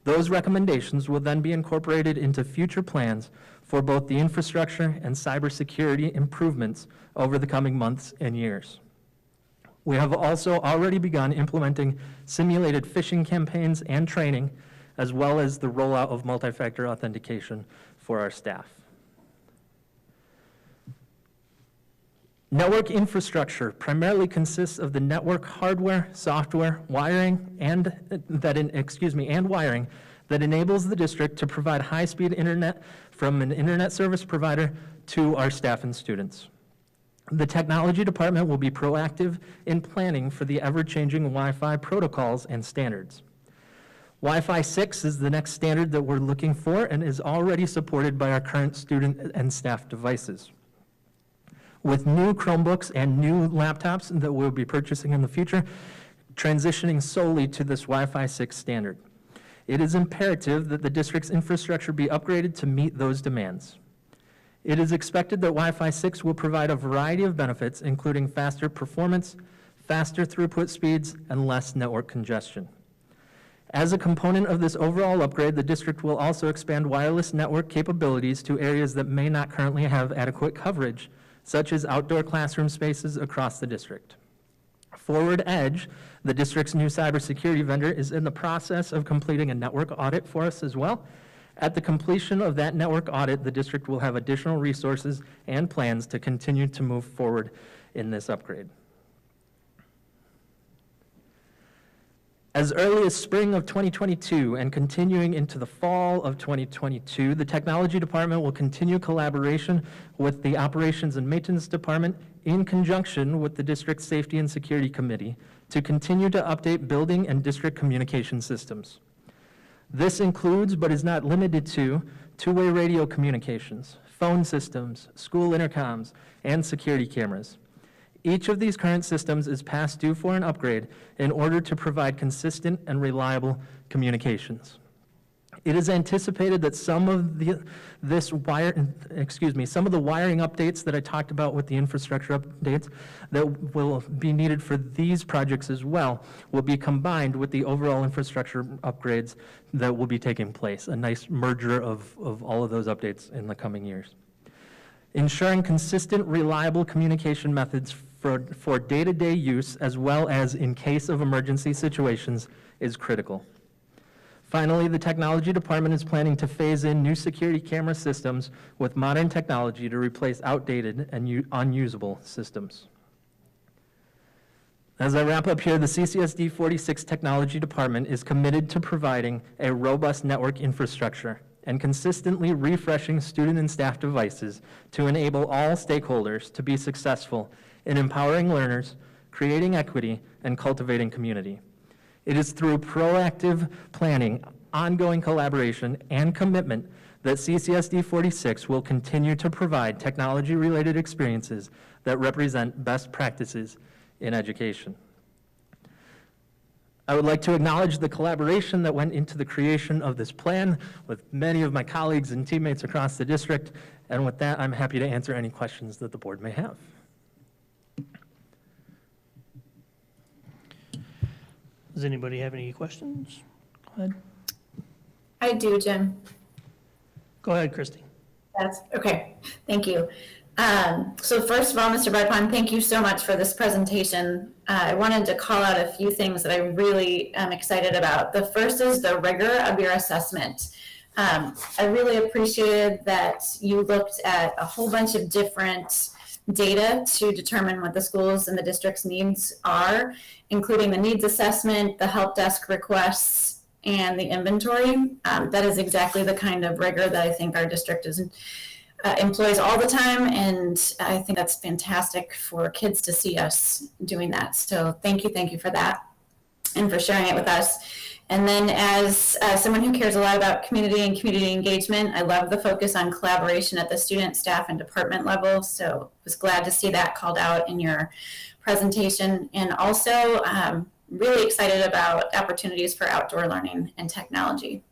Those recommendations will then be incorporated into future plans for both the infrastructure and cybersecurity improvements over the coming months and years. We have also already begun implementing simulated phishing campaigns and training, as well as the rollout of multi-factor authentication for our staff. Network infrastructure primarily consists of the network hardware, software, wiring, and wiring that enables the district to provide high-speed internet from an internet service provider to our staff and students. The technology department will be proactive in planning for the ever-changing Wi-Fi protocols and standards. Wi-Fi 6 is the next standard that we're looking for and is already supported by our current student and staff devices. With new Chromebooks and new laptops that we'll be purchasing in the future, transitioning solely to this Wi-Fi 6 standard. It is imperative that the district's infrastructure be upgraded to meet those demands. It is expected that Wi-Fi 6 will provide a variety of benefits, including faster performance, faster throughput speeds, and less network congestion. As a component of this overall upgrade, the district will also expand wireless network capabilities to areas that may not currently have adequate coverage, such as outdoor classroom spaces across the district. Forward Edge, the district's new cybersecurity vendor, is in the process of completing a network audit for us as well. At the completion of that network audit, the district will have additional resources and plans to continue to move forward in this upgrade. As early as spring of 2022 and continuing into the fall of 2022, the Technology Department will continue collaboration with the Operations and Maintenance Department in conjunction with the District Safety and Security Committee to continue to update building and district communication systems. This includes, but is not limited to, two-way radio communications, phone systems, school intercoms, and security cameras. Each of these current systems is past due for an upgrade in order to provide consistent and reliable communications. It is anticipated that some of the wiring updates that I talked about with the infrastructure updates that will be needed for these projects as well will be combined with the overall infrastructure upgrades that will be taking place, a nice merger of all of those updates in the coming years. Ensuring consistent, reliable communication methods for day-to-day use as well as in case of emergency situations is critical. Finally, the Technology Department is planning to phase in new security camera systems with modern technology to replace outdated and unusable systems. As I wrap up here, the CCSD 46 Technology Department is committed to providing a robust network infrastructure and consistently refreshing student and staff devices to enable all stakeholders to be successful in empowering learners, creating equity, and cultivating community. It is through proactive planning, ongoing collaboration, and commitment that CCSD 46 will continue to provide technology-related experiences that represent best practices in education. I would like to acknowledge the collaboration that went into the creation of this plan with many of my colleagues and teammates across the district, and with that, I'm happy to answer any questions that the board may have. Does anybody have any questions? Go ahead. I do, Jim. Go ahead, Christy. That's okay. Thank you. So first of all, Mr. Brightpond, thank you so much for this presentation. I wanted to call out a few things that I really am excited about. The first is the rigor of your assessment. I really appreciated that you looked at a whole bunch of different data to determine what the schools and the district's needs are, including the needs assessment, the help desk requests, and the inventory. That is exactly the kind of rigor that I think our district employs all the time, and I think that's fantastic for kids to see us doing that. So thank you for that and for sharing it with us. And then as someone who cares a lot about community and community engagement, I love the focus on collaboration at the student, staff, and department level. So I was glad to see that called out in your presentation. And also really excited about opportunities for outdoor learning and technology.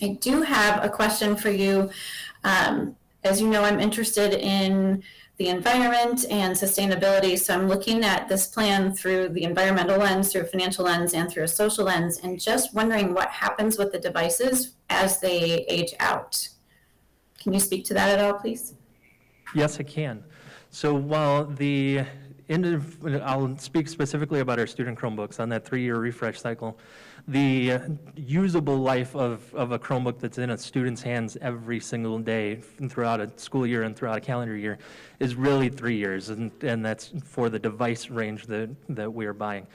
I do have a question for you. As you know, I'm interested in the environment and sustainability, so I'm looking at this plan through the environmental lens, through a financial lens, and through a social lens, and just wondering what happens with the devices as they age out. Can you speak to that at all, please? Yes, I can. So while I'll speak specifically about our student Chromebooks on that 3-year refresh cycle. The usable life of a Chromebook that's in a student's hands every single day throughout a school year and throughout a calendar year is really 3 years, and that's for the device range that we're buying.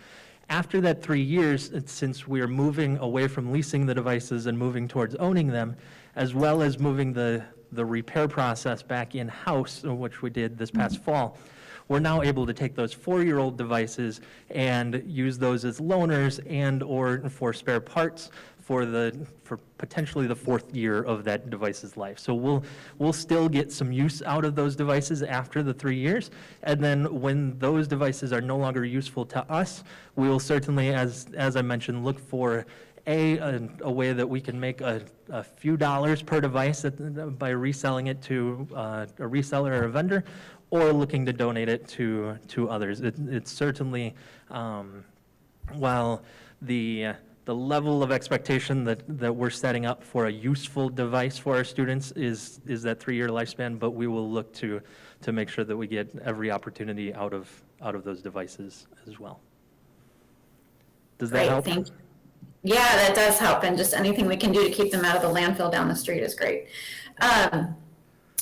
After that 3 years, since we're moving away from leasing the devices and moving towards owning them, as well as moving the repair process back in-house, which we did this past fall, we're now able to take those 4-year-old devices and use those as loaners and or for spare parts for potentially the 4th year of that device's life. So we'll still get some use out of those devices after the 3 years, and then when those devices are no longer useful to us, we will certainly, as I mentioned, look for a way that we can make a few dollars per device by reselling it to a reseller or a vendor, or looking to donate it to others. It's certainly, while the level of expectation that we're setting up for a useful device for our students is that 3-year lifespan, but we will look to make sure that we get every opportunity out of those devices as well. Does that help? Thank you. Yeah, that does help, and just anything we can do to keep them out of the landfill down the street is great. And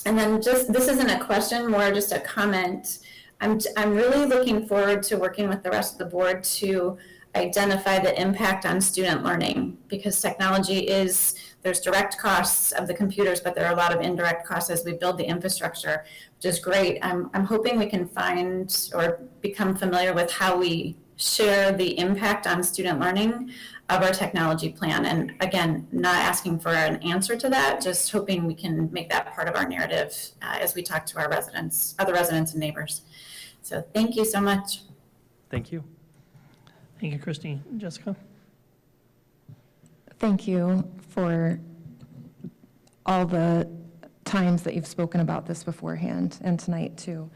then this isn't a question, more just a comment. I'm really looking forward to working with the rest of the board to identify the impact on student learning, because technology there's direct costs of the computers, but there are a lot of indirect costs as we build the infrastructure, which is great. I'm hoping we can find or become familiar with how we share the impact on student learning of our technology plan. And again, not asking for an answer to that, just hoping we can make that part of our narrative as we talk to our residents, other residents and neighbors. So thank you so much. Thank you. Thank you, Christy. Jessica? Thank you for all the times that you've spoken about this beforehand and tonight too.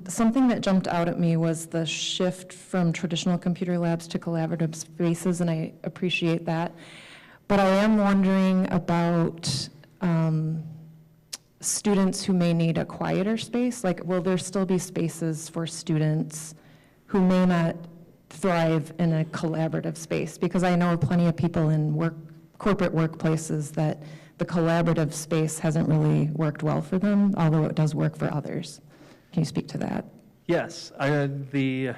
Something that jumped out at me was the shift from traditional computer labs to collaborative spaces, and I appreciate that. But I am wondering about students who may need a quieter space. Like, will there still be spaces for students who may not thrive in a collaborative space? Because I know plenty of people in corporate workplaces that the collaborative space hasn't really worked well for them, although it does work for others. Can you speak to that? Yes, the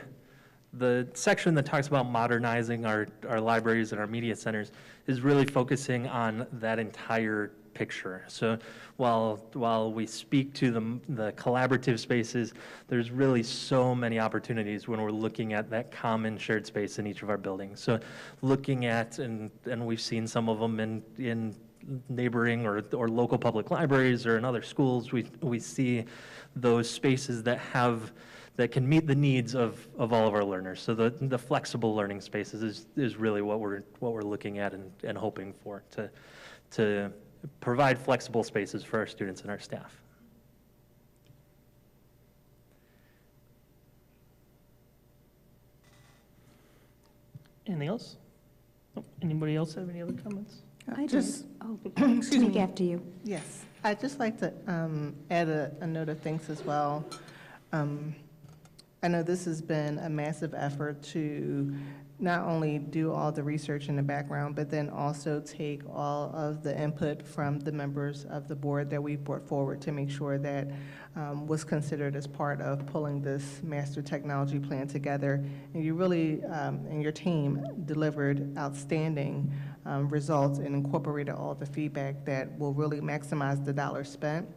section that talks about modernizing our libraries and our media centers is really focusing on that entire picture. So while we speak to the collaborative spaces, there's really so many opportunities when we're looking at that common shared space in each of our buildings. So looking at, and we've seen some of them in neighboring or local public libraries or in other schools, we see those spaces that can meet the needs of all of our learners. So the flexible learning spaces is really what we're looking at and hoping for, to provide flexible spaces for our students and our staff. Anything else? Oh, anybody else have any other comments? I Just, excuse me, after you. yes, I'd just like to add a note of thanks as well. I know this has been a massive effort to not only do all the research in the background, but then also take all of the input from the members of the board that we brought forward to make sure that was considered as part of pulling this master technology plan together. And you really, and your team delivered outstanding results and incorporated all the feedback that will really maximize the dollars spent,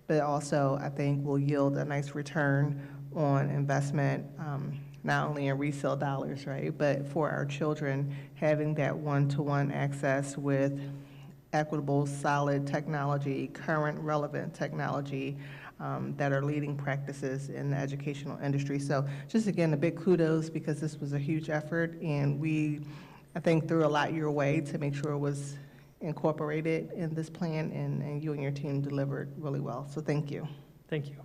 but also I think will yield a nice return on investment, not only in resale dollars, right, but for our children, having that one-to-one access with equitable, solid technology, current relevant technology that are leading practices in the educational industry. So just again, a big kudos, because this was a huge effort, and we, I think, threw a lot your way to make sure it was incorporated in this plan, and you and your team delivered really well. So thank you. Thank you.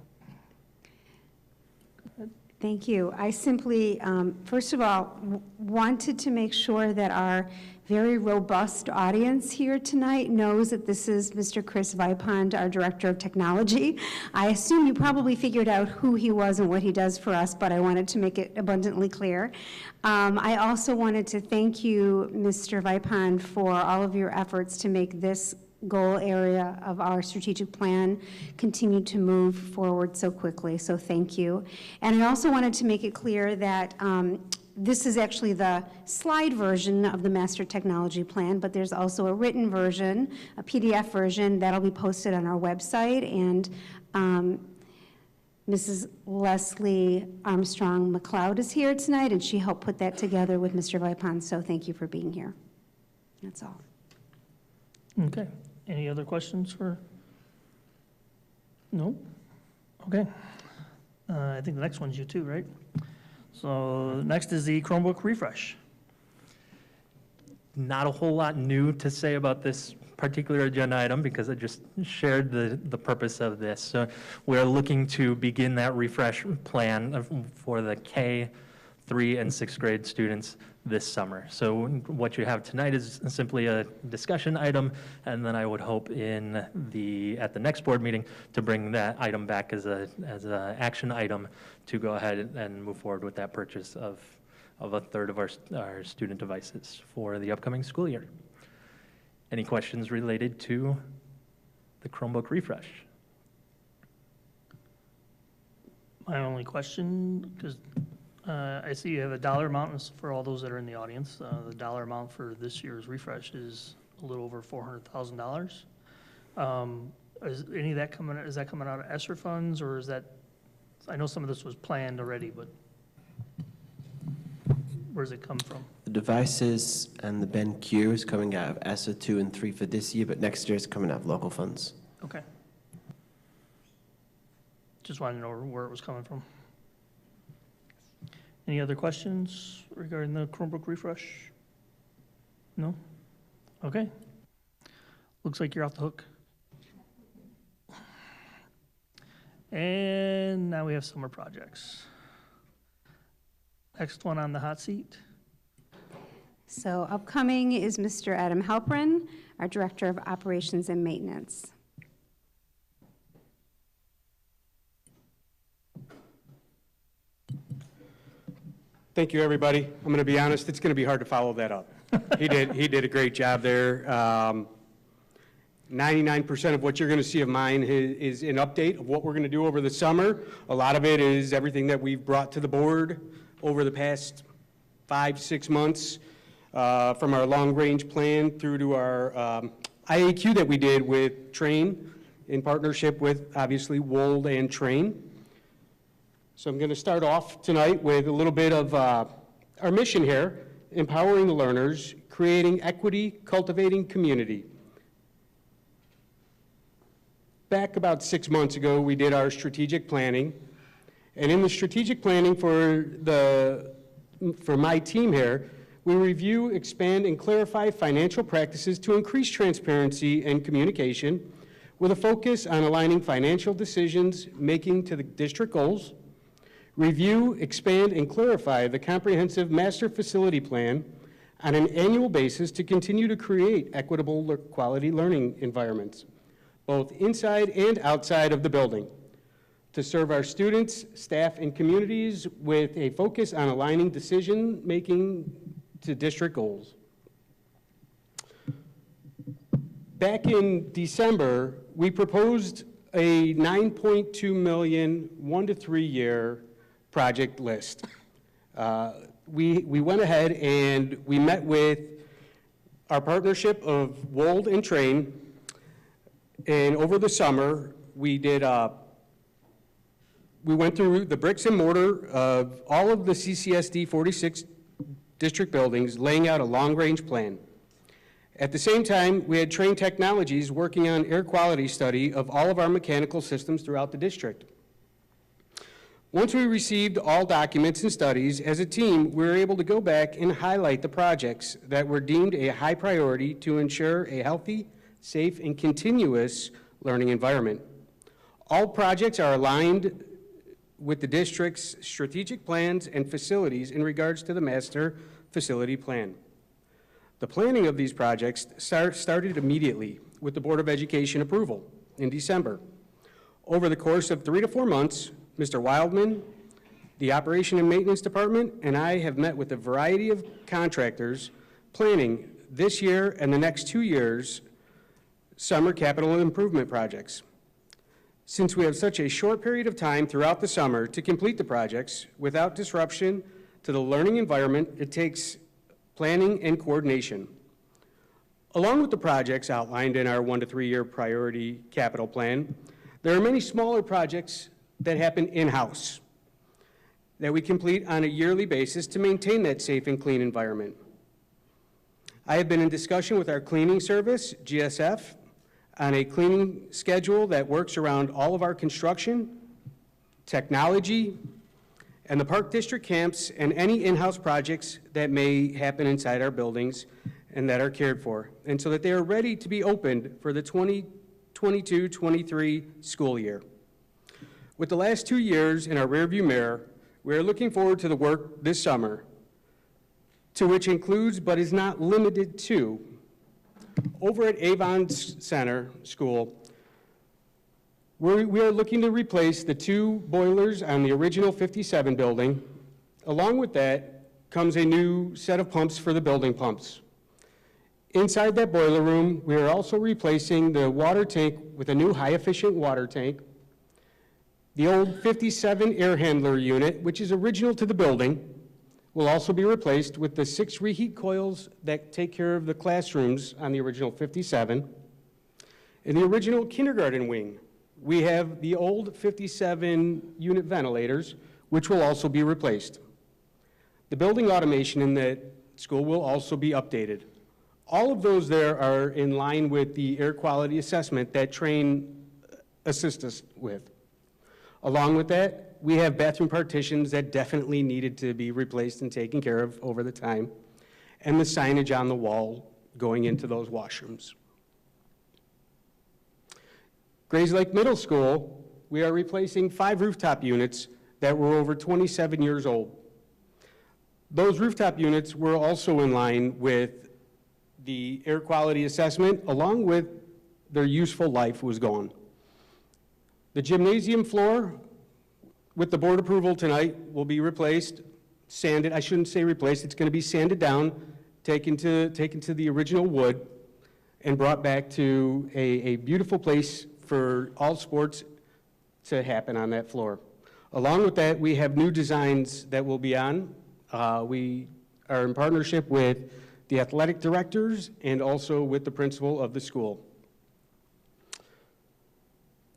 Thank you. I simply, first of all, wanted to make sure that our very robust audience here tonight knows that this is Mr. Chris Vipond, our Director of Technology. I assume you probably figured out who he was and what he does for us, but I wanted to make it abundantly clear. I also wanted to thank you, Mr. Vipond, for all of your efforts to make this goal area of our strategic plan continue to move forward so quickly, so thank you. And I also wanted to make it clear that this is actually the slide version of the master technology plan, but there's also a written version, a PDF version, that'll be posted on our website, and Mrs. Leslie Armstrong McLeod is here tonight, and she helped put that together with Mr. Vipond, so thank you for being here. That's all. Okay. Any other questions for? No? Okay. I think the next one's you too, right? So next is the Chromebook Refresh. not a whole lot new to say about this particular agenda item because I just shared the purpose of this. So we're looking to begin that refresh plan for the K, 3, and 6th grade students this summer. So what you have tonight is simply a discussion item, and then I would hope at the next board meeting to bring that item back as a action item to go ahead and move forward with that purchase of a third of our student devices for the upcoming school year. Any questions related to the Chromebook refresh? My only question, because I see you have a dollar amount for all those that are in the audience. The dollar amount for this year's refresh is a little over $400,000. Is any of that coming out of ESSER funds, or is that, I know some of this was planned already, but where does it come from? The devices and the BenQ is coming out of ESSER 2 and 3 for this year, but next year it's coming out of local funds. Okay. Just wanted to know where it was coming from. Any other questions regarding the Chromebook refresh? No? Okay. Looks like you're off the hook. And now we have summer projects. Next one on the hot seat. So upcoming is Mr. Adam Halprin, our Director of Operations and Maintenance. Thank you, everybody. I'm going to be honest, it's going to be hard to follow that up. He did a great job there. 99% of what you're going to see of mine is an update of what we're going to do over the summer. A lot of it is everything that we've brought to the board over the past 5-6 months, from our long-range plan through to our IAQ that we did with Train in partnership with, obviously, Wold and Train. So I'm going to start off tonight with a little bit of our mission here, empowering the learners, creating equity, cultivating community. Back about 6 months ago, we did our strategic planning. And in the strategic planning for my team here, we review, expand, and clarify financial practices to increase transparency and communication with a focus on aligning financial decisions making to the district goals. Review, expand, and clarify the comprehensive master facility plan on an annual basis to continue to create equitable quality learning environments, both inside and outside of the building, to serve our students, staff, and communities with a focus on aligning decision-making to district goals. Back in December, we proposed a $9.2 million 1 to 3 year project list. We went ahead and we met with our partnership of Wold and Train, and over the summer, we went through the bricks and mortar of all of the CCSD 46 district buildings, laying out a long-range plan. At the same time, we had Train Technologies working on air quality study of all of our mechanical systems throughout the district. Once we received all documents and studies, as a team, we were able to go back and highlight the projects that were deemed a high priority to ensure a healthy, safe, and continuous learning environment. All projects are aligned with the district's strategic plans and facilities in regards to the master facility plan. The planning of these projects started immediately with the Board of Education approval in December. Over the course of 3 to 4 months, Mr. Wildman, the Operation and Maintenance Department, and I have met with a variety of contractors planning this year and the next 2 years' summer capital improvement projects. Since we have such a short period of time throughout the summer to complete the projects without disruption to the learning environment, it takes planning and coordination. Along with the projects outlined in our 1 to 3 year priority capital plan, there are many smaller projects that happen in-house that we complete on a yearly basis to maintain that safe and clean environment. I have been in discussion with our cleaning service, GSF, on a cleaning schedule that works around all of our construction, technology, and the Park District camps and any in-house projects that may happen inside our buildings and that are cared for, and so that they are ready to be opened for the 2022-23 school year. With the last 2 years in our rearview mirror, we are looking forward to the work this summer, to which includes but is not limited to, over at Avon Center School, we are looking to replace the 2 boilers on the original 57 building. Along with that comes a new set of pumps for the building pumps. Inside that boiler room, we are also replacing the water tank with a new high-efficient water tank. The old 57 air handler unit, which is original to the building, will also be replaced with the 6 reheat coils that take care of the classrooms on the original 57. In the original kindergarten wing, we have the old 57 unit ventilators, which will also be replaced. The building automation in that school will also be updated. All of those there are in line with the air quality assessment that Train assists us with. Along with that, we have bathroom partitions that definitely needed to be replaced and taken care of over the time, and the signage on the wall going into those washrooms. Grays Lake Middle School, we are replacing 5 rooftop units that were over 27 years old. Those rooftop units were also in line with the air quality assessment, along with their useful life was gone. The gymnasium floor, with the board approval tonight, will be replaced, sanded. I shouldn't say replaced, it's going to be sanded down, taken to the original wood, and brought back to a beautiful place for all sports to happen on that floor. Along with that, we have new designs that will be on. We are in partnership with the athletic directors and also with the principal of the school.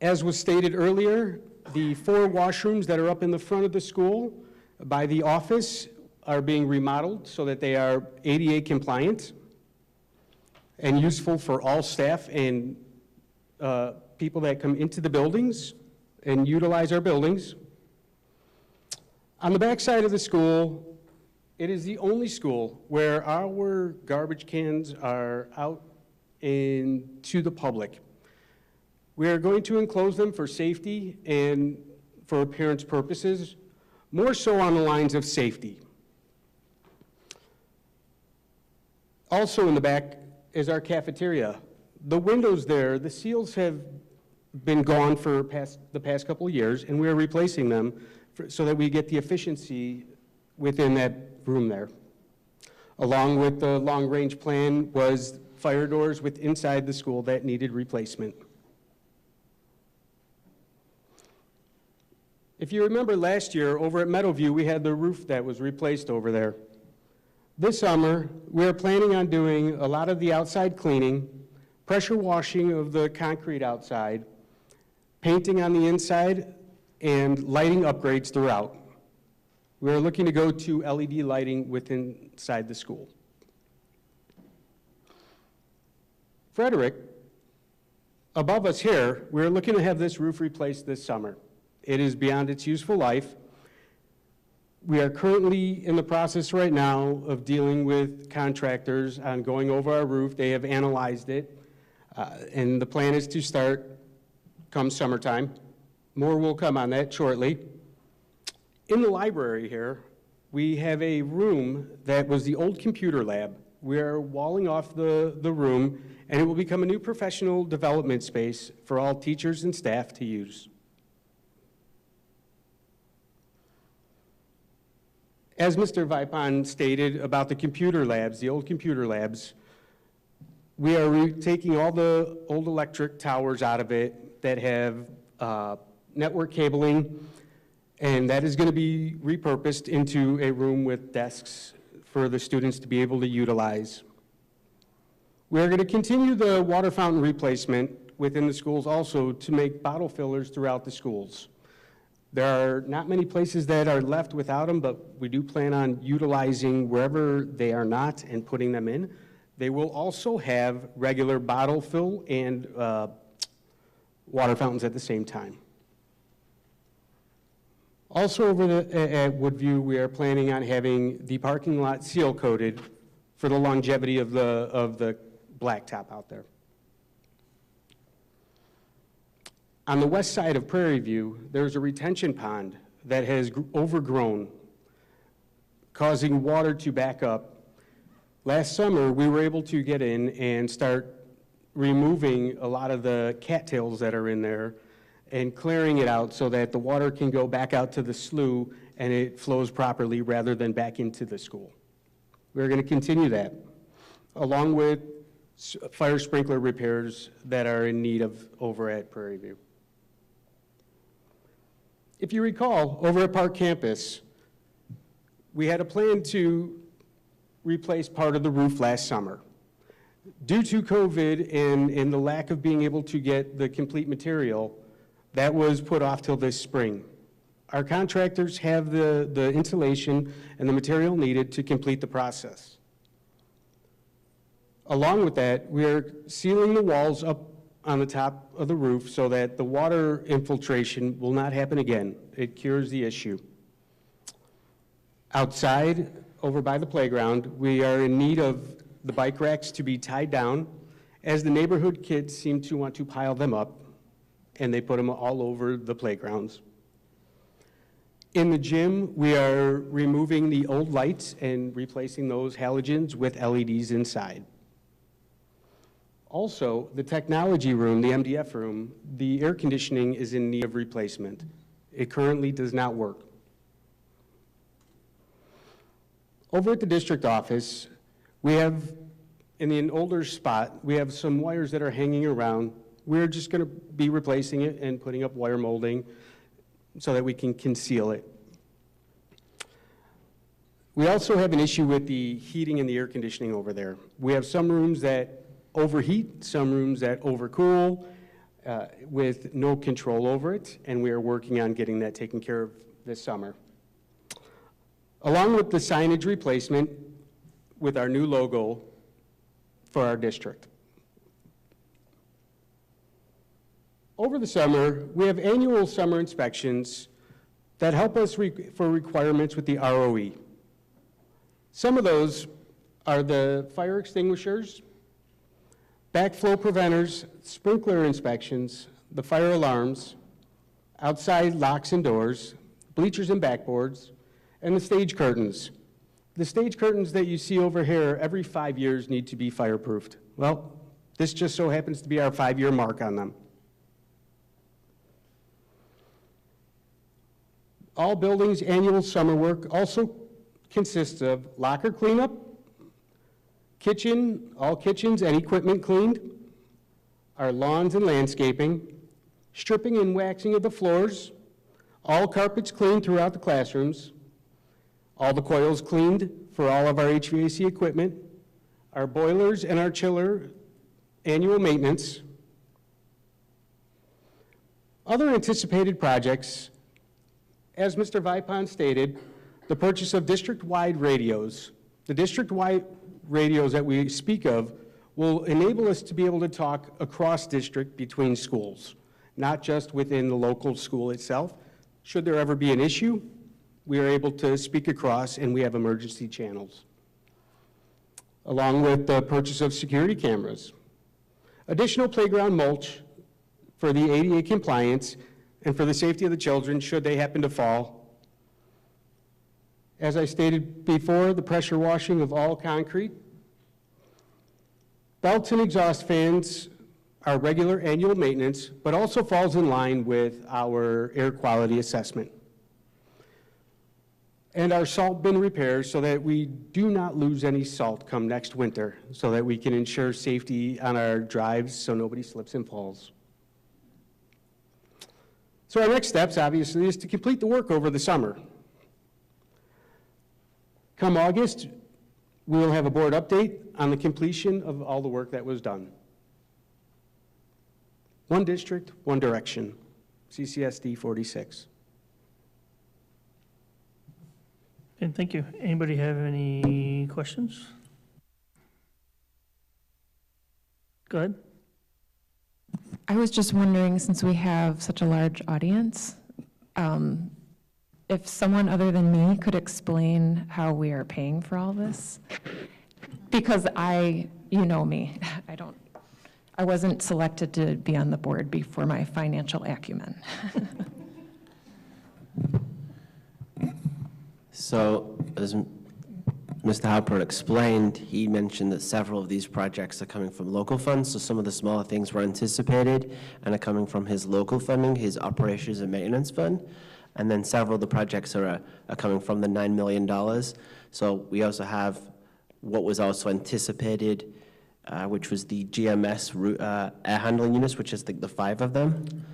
As was stated earlier, the 4 washrooms that are up in the front of the school by the office are being remodeled so that they are ADA compliant and useful for all staff and people that come into the buildings and utilize our buildings. On the back side of the school, it is the only school where our garbage cans are out to the public. We are going to enclose them for safety and for appearance purposes, more so on the lines of safety. Also in the back is our cafeteria. The windows there, the seals have been gone for the past couple of years, and we are replacing them so that we get the efficiency within that room there. Along with the long-range plan was fire doors with inside the school that needed replacement. If you remember last year, over at Meadowview, we had the roof that was replaced over there. This summer, we are planning on doing a lot of the outside cleaning, pressure washing of the concrete outside, painting on the inside, and lighting upgrades throughout. We are looking to go to LED lighting inside the school. Frederick, above us here, we're looking to have this roof replaced this summer. It is beyond its useful life. We are currently in the process right now of dealing with contractors on going over our roof. They have analyzed it, and the plan is to start come summertime. More will come on that shortly. In the library here, we have a room that was the old computer lab. We are walling off the room, and it will become a new professional development space for all teachers and staff to use. As Mr. Vipon stated about the computer labs, the old computer labs, we are taking all the old electric towers out of it that have network cabling, and that is going to be repurposed into a room with desks for the students to be able to utilize. We are going to continue the water fountain replacement within the schools also to make bottle fillers throughout the schools. There are not many places that are left without them, but we do plan on utilizing wherever they are not and putting them in. They will also have regular bottle fill and water fountains at the same time. Also over at Woodview, we are planning on having the parking lot seal coated for the longevity of the blacktop out there. On the west side of Prairie View, there's a retention pond that has overgrown, causing water to back up. Last summer, we were able to get in and start removing a lot of the cattails that are in there and clearing it out so that the water can go back out to the slough and it flows properly rather than back into the school. We're going to continue that, along with fire sprinkler repairs that are in need of over at Prairie View. If you recall, over at Park Campus, we had a plan to replace part of the roof last summer. Due to COVID and the lack of being able to get the complete material, that was put off till this spring. Our contractors have the insulation and the material needed to complete the process. Along with that, we are sealing the walls up on the top of the roof so that the water infiltration will not happen again. It cures the issue. Outside, over by the playground, we are in need of the bike racks to be tied down, as the neighborhood kids seem to want to pile them up, and they put them all over the playgrounds. In the gym, we are removing the old lights and replacing those halogens with LEDs inside. Also, the technology room, the MDF room, the air conditioning is in need of replacement. It currently does not work. Over at the district office, we have, in an older spot, we have some wires that are hanging around. We're just going to be replacing it and putting up wire molding so that we can conceal it. We also have an issue with the heating and the air conditioning over there. We have some rooms that overheat, some rooms that overcool, with no control over it, and we are working on getting that taken care of this summer. Along with the signage replacement with our new logo for our district. Over the summer, we have annual summer inspections that help us for requirements with the ROE. Some of those are the fire extinguishers, backflow preventers, sprinkler inspections, the fire alarms, outside locks and doors, bleachers and backboards, and the stage curtains. The stage curtains that you see over here every 5 years need to be fireproofed. Well, this just so happens to be our 5-year mark on them. All buildings' annual summer work also consists of locker cleanup, all kitchens and equipment cleaned, our lawns and landscaping, stripping and waxing of the floors, all carpets cleaned throughout the classrooms, all the coils cleaned for all of our HVAC equipment, our boilers and our chiller annual maintenance. Other anticipated projects, as Mr. Vipon stated, the purchase of district-wide radios. The district-wide radios that we speak of will enable us to be able to talk across district between schools, not just within the local school itself. Should there ever be an issue, we are able to speak across, and we have emergency channels. Along with the purchase of security cameras. Additional playground mulch for the ADA compliance and for the safety of the children should they happen to fall. As I stated before, the pressure washing of all concrete. Belts and exhaust fans are regular annual maintenance, but also falls in line with our air quality assessment. And our salt bin repairs so that we do not lose any salt come next winter, so that we can ensure safety on our drives so nobody slips and falls. So our next steps, obviously, is to complete the work over the summer. Come August, we will have a board update on the completion of all the work that was done. One district, one direction, CCSD 46. And thank you. Anybody have any questions? Go ahead. I was just wondering, since we have such a large audience, if someone other than me could explain how we are paying for all this. because you know me, I wasn't selected to be on the board before my financial acumen. So, as Mr. Halpern explained, he mentioned that several of these projects are coming from local funds, so some of the smaller things were anticipated and are coming from his local funding, his operations and maintenance fund, and then several of the projects are coming from the $9 million. So we also have what was also anticipated, which was the GMS air handling units, which is the 5 of them.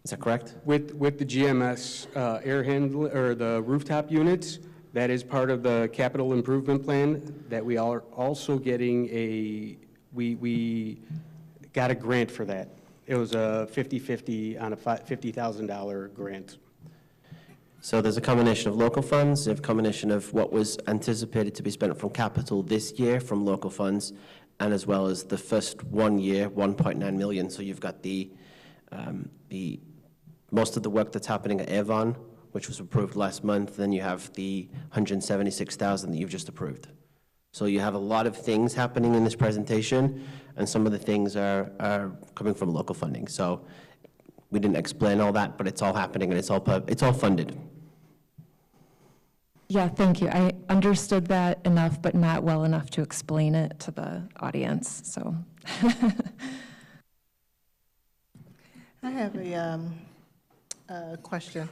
Is that correct? With the GMS air handler, or the rooftop units, that is part of the capital improvement plan that we are also getting we got a grant for that. It was a 50-50 on a $50,000 grant. So there's a combination of local funds, a combination of what was anticipated to be spent from capital this year from local funds, and as well as the first 1 year, 1.9 million. So you've got the most of the work that's happening at Avon, which was approved last month. Then you have the 176,000 that you've just approved. So you have a lot of things happening in this presentation, and some of the things are coming from local funding. So we didn't explain all that, but it's all happening and it's all funded. Yeah, thank you. I understood that enough, but not well enough to explain it to the audience, so. I have a question.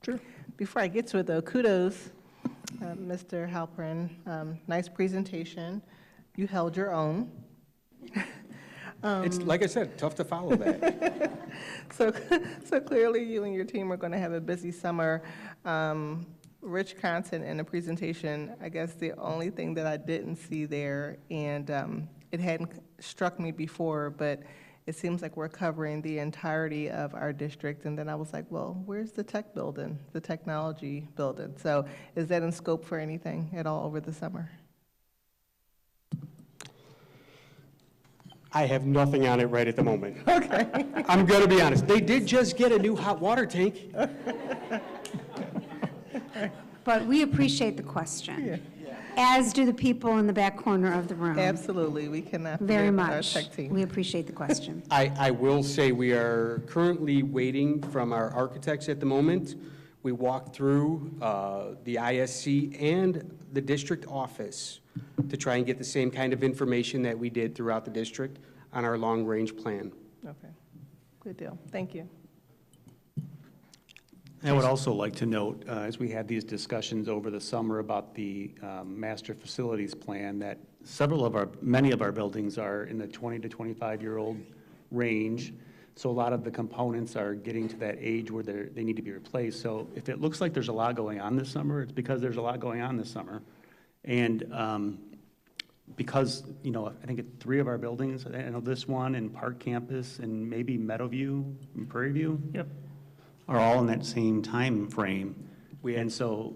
Sure. Before I get to it, though, kudos, Mr. Halpern. Nice presentation. You held your own. It's, like I said, tough to follow that. So clearly you and your team are going to have a busy summer. Rich content in the presentation. I guess the only thing that I didn't see there, and it hadn't struck me before, but it seems like we're covering the entirety of our district. And then I was like, well, where's the tech building, the technology building? So is that in scope for anything at all over the summer? I have nothing on it right at the moment. Okay. I'm going to be honest. They did just get a new hot water tank. But we appreciate the question. Yeah. As do the people in the back corner of the room. Absolutely. We cannot Very forget our much. tech team. We appreciate the question. I will say we are currently waiting from our architects at the moment. We walked through the ISC and the district office to try and get the same kind of information that we did throughout the district on our long-range plan. Okay. Good deal. Thank you. I would also like to note, as we had these discussions over the summer about the master facilities plan, that many of our buildings are in the 20 to 25-year-old range. So a lot of the components are getting to that age where they need to be replaced. So if it looks like there's a lot going on this summer, it's because there's a lot going on this summer. And because, I think 3 of our buildings, I know this one and Park Campus and maybe Meadowview and Prairie View. Yep. Are all in that same time frame. And so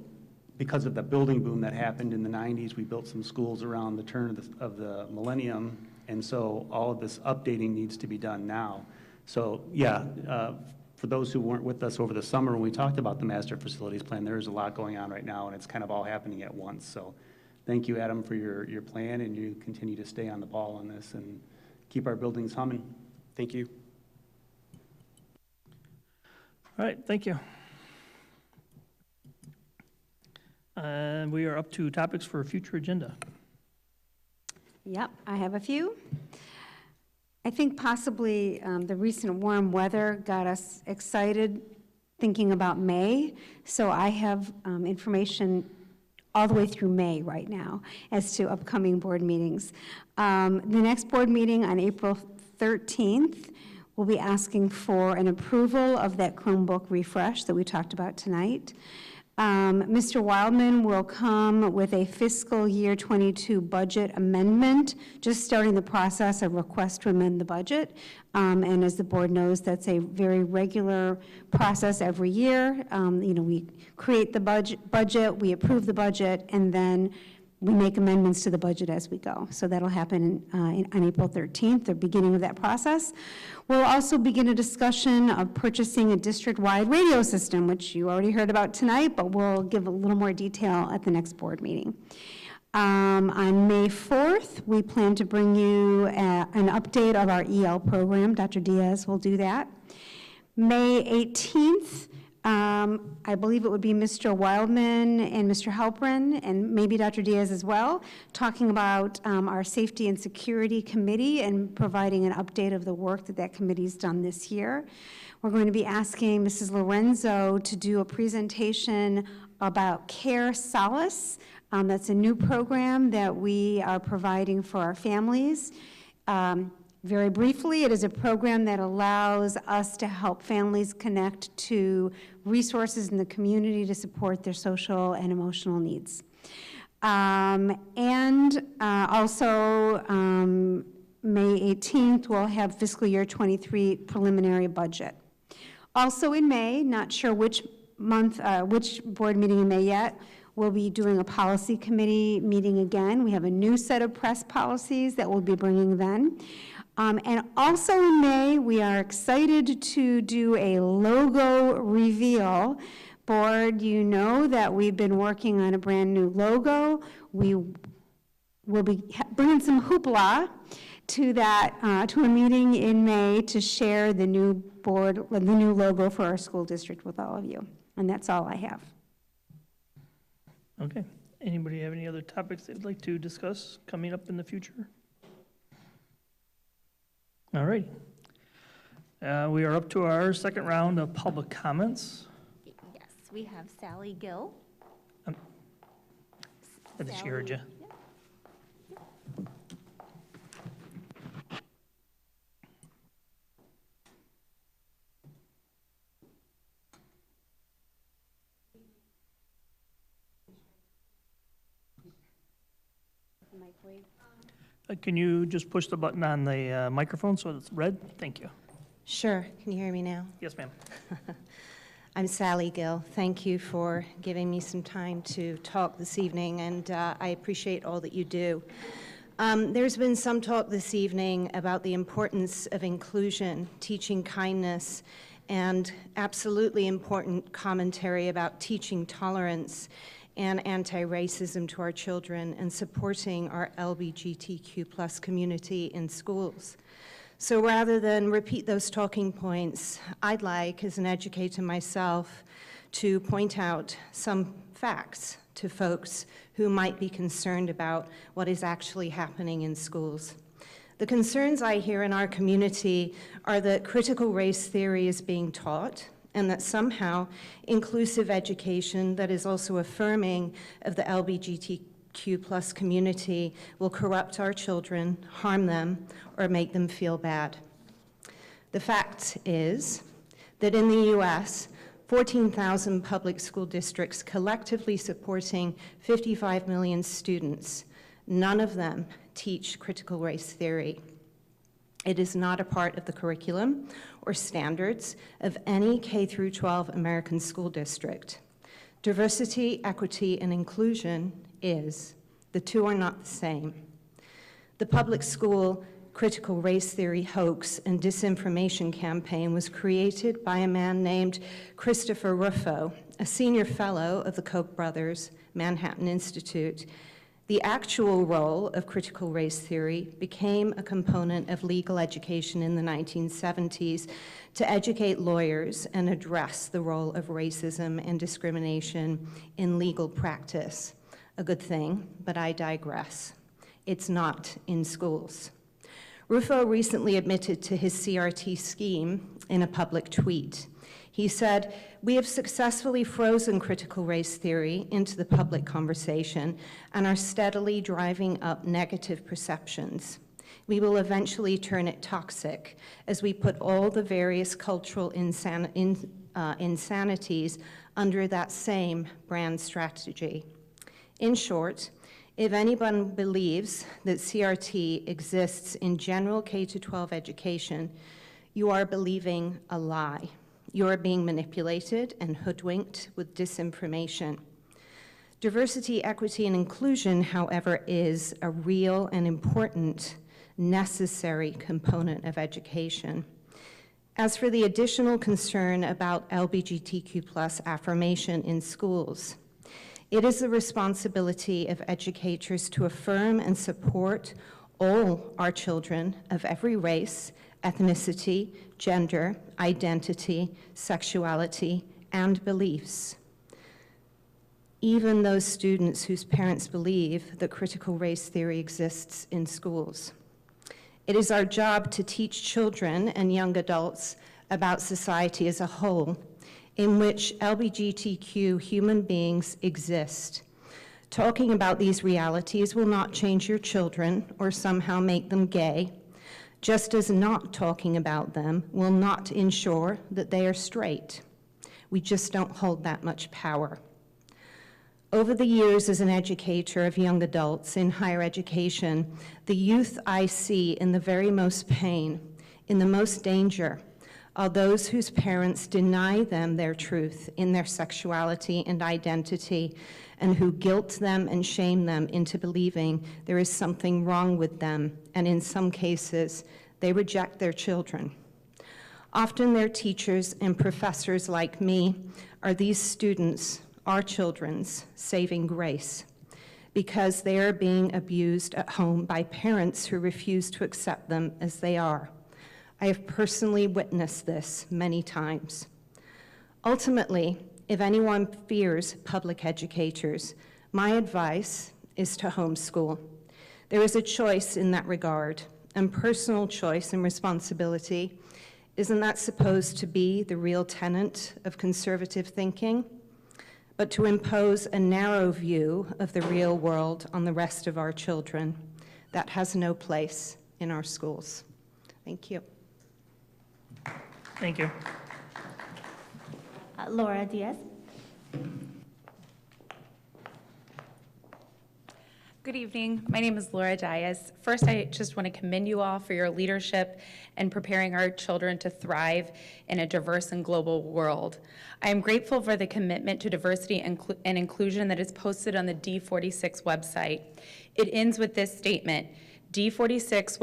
because of the building boom that happened in the 90s, we built some schools around the turn of the millennium. And so all of this updating needs to be done now. So yeah, for those who weren't with us over the summer when we talked about the master facilities plan, there is a lot going on right now and it's kind of all happening at once. So thank you, Adam, for your plan, and you continue to stay on the ball on this and keep our buildings humming. Thank you. All right, thank you. We are up to topics for a future agenda. Yep, I have a few. I think possibly the recent warm weather got us excited thinking about May. So I have information all the way through May right now as to upcoming board meetings. The next board meeting on April 13th, we'll be asking for an approval of that Chromebook refresh that we talked about tonight. Mr. Wildman will come with a fiscal year 22 budget amendment, just starting the process of request to amend the budget. And as the board knows, that's a very regular process every year. We create the budget, we approve the budget, and then we make amendments to the budget as we go. So that'll happen on April 13th, the beginning of that process. We'll also begin a discussion of purchasing a district-wide radio system, which you already heard about tonight, but we'll give a little more detail at the next board meeting. On May 4th, we plan to bring you an update of our EL program. Dr. Diaz will do that. May 18th, I believe it would be Mr. Wildman and Mr. Halpern, and maybe Dr. Diaz as well, talking about our Safety and Security Committee and providing an update of the work that that committee's done this year. We're going to be asking Mrs. Lorenzo to do a presentation about Care Solace. That's a new program that we are providing for our families. Very briefly, it is a program that allows us to help families connect to resources in the community to support their social and emotional needs. Also, May 18th, we'll have fiscal year 23 preliminary budget. Also in May, not sure which month, which board meeting in May yet, we'll be doing a policy committee meeting again. We have a new set of press policies that we'll be bringing then. And also in May, we are excited to do a logo reveal. Board, you know that we've been working on a brand new logo. We will be bringing some hoopla to that, to a meeting in May to share the new board, the new logo for our school district with all of you. And that's all I have. Okay. Anybody have any other topics they'd like to discuss coming up in the future? All right. We are up to our second round of public comments. Yes, we have Sally Gill. I think she heard you. Can you just push the button on the microphone so it's red? Thank you. Sure. Can you hear me now? Yes, ma'am. I'm Sally Gill. Thank you for giving me some time to talk this evening, and I appreciate all that you do. There's been some talk this evening about the importance of inclusion, teaching kindness, and absolutely important commentary about teaching tolerance and anti-racism to our children and supporting our LGBTQ+ community in schools. So rather than repeat those talking points, I'd like, as an educator myself, to point out some facts to folks who might be concerned about what is actually happening in schools. The concerns I hear in our community are that critical race theory is being taught, and that somehow inclusive education that is also affirming of the LGBTQ+ community will corrupt our children, harm them, or make them feel bad. The fact is that in the US, 14,000 public school districts collectively supporting 55 million students, none of them teach critical race theory. It is not a part of the curriculum or standards of any K-12 American school district. Diversity, equity, and inclusion is. The two are not the same. The public school critical race theory hoax and disinformation campaign was created by a man named Christopher Rufo, a senior fellow of the Koch brothers Manhattan Institute. The actual role of critical race theory became a component of legal education in the 1970s to educate lawyers and address the role of racism and discrimination in legal practice. A good thing, but I digress. It's not in schools. Rufo recently admitted to his CRT scheme in a public tweet. He said, "We have successfully frozen critical race theory into the public conversation and are steadily driving up negative perceptions. We will eventually turn it toxic as we put all the various cultural insanities under that same brand strategy." In short, if anyone believes that CRT exists in general K-12 education, you are believing a lie. You are being manipulated and hoodwinked with disinformation. Diversity, equity, and inclusion, however, is a real and important, necessary component of education. As for the additional concern about LGBTQ+ affirmation in schools, It is the responsibility of educators to affirm and support all our children of every race, ethnicity, gender, identity, sexuality, and beliefs. Even those students whose parents believe that critical race theory exists in schools. It is our job to teach children and young adults about society as a whole, in which LGBTQ human beings exist. Talking about these realities will not change your children or somehow make them gay, just as not talking about them will not ensure that they are straight. We just don't hold that much power. Over the years as an educator of young adults in higher education, the youth I see in the very most pain, in the most danger, are those whose parents deny them their truth in their sexuality and identity, and who guilt them and shame them into believing there is something wrong with them, and in some cases, they reject their children. Often their teachers and professors like me are these students, our children's saving grace, because they are being abused at home by parents who refuse to accept them as they are. I have personally witnessed this many times. Ultimately, if anyone fears public educators, my advice is to homeschool. There is a choice in that regard, and personal choice and responsibility. Isn't that supposed to be the real tenet of conservative thinking? But to impose a narrow view of the real world on the rest of our children, that has no place in our schools. Thank you. Thank you. Laura Diaz. Good evening. My name is Laura Diaz. First, I just want to commend you all for your leadership in preparing our children to thrive in a diverse and global world. I am grateful for the commitment to diversity and inclusion that is posted on the D46 website. It ends with this statement: D46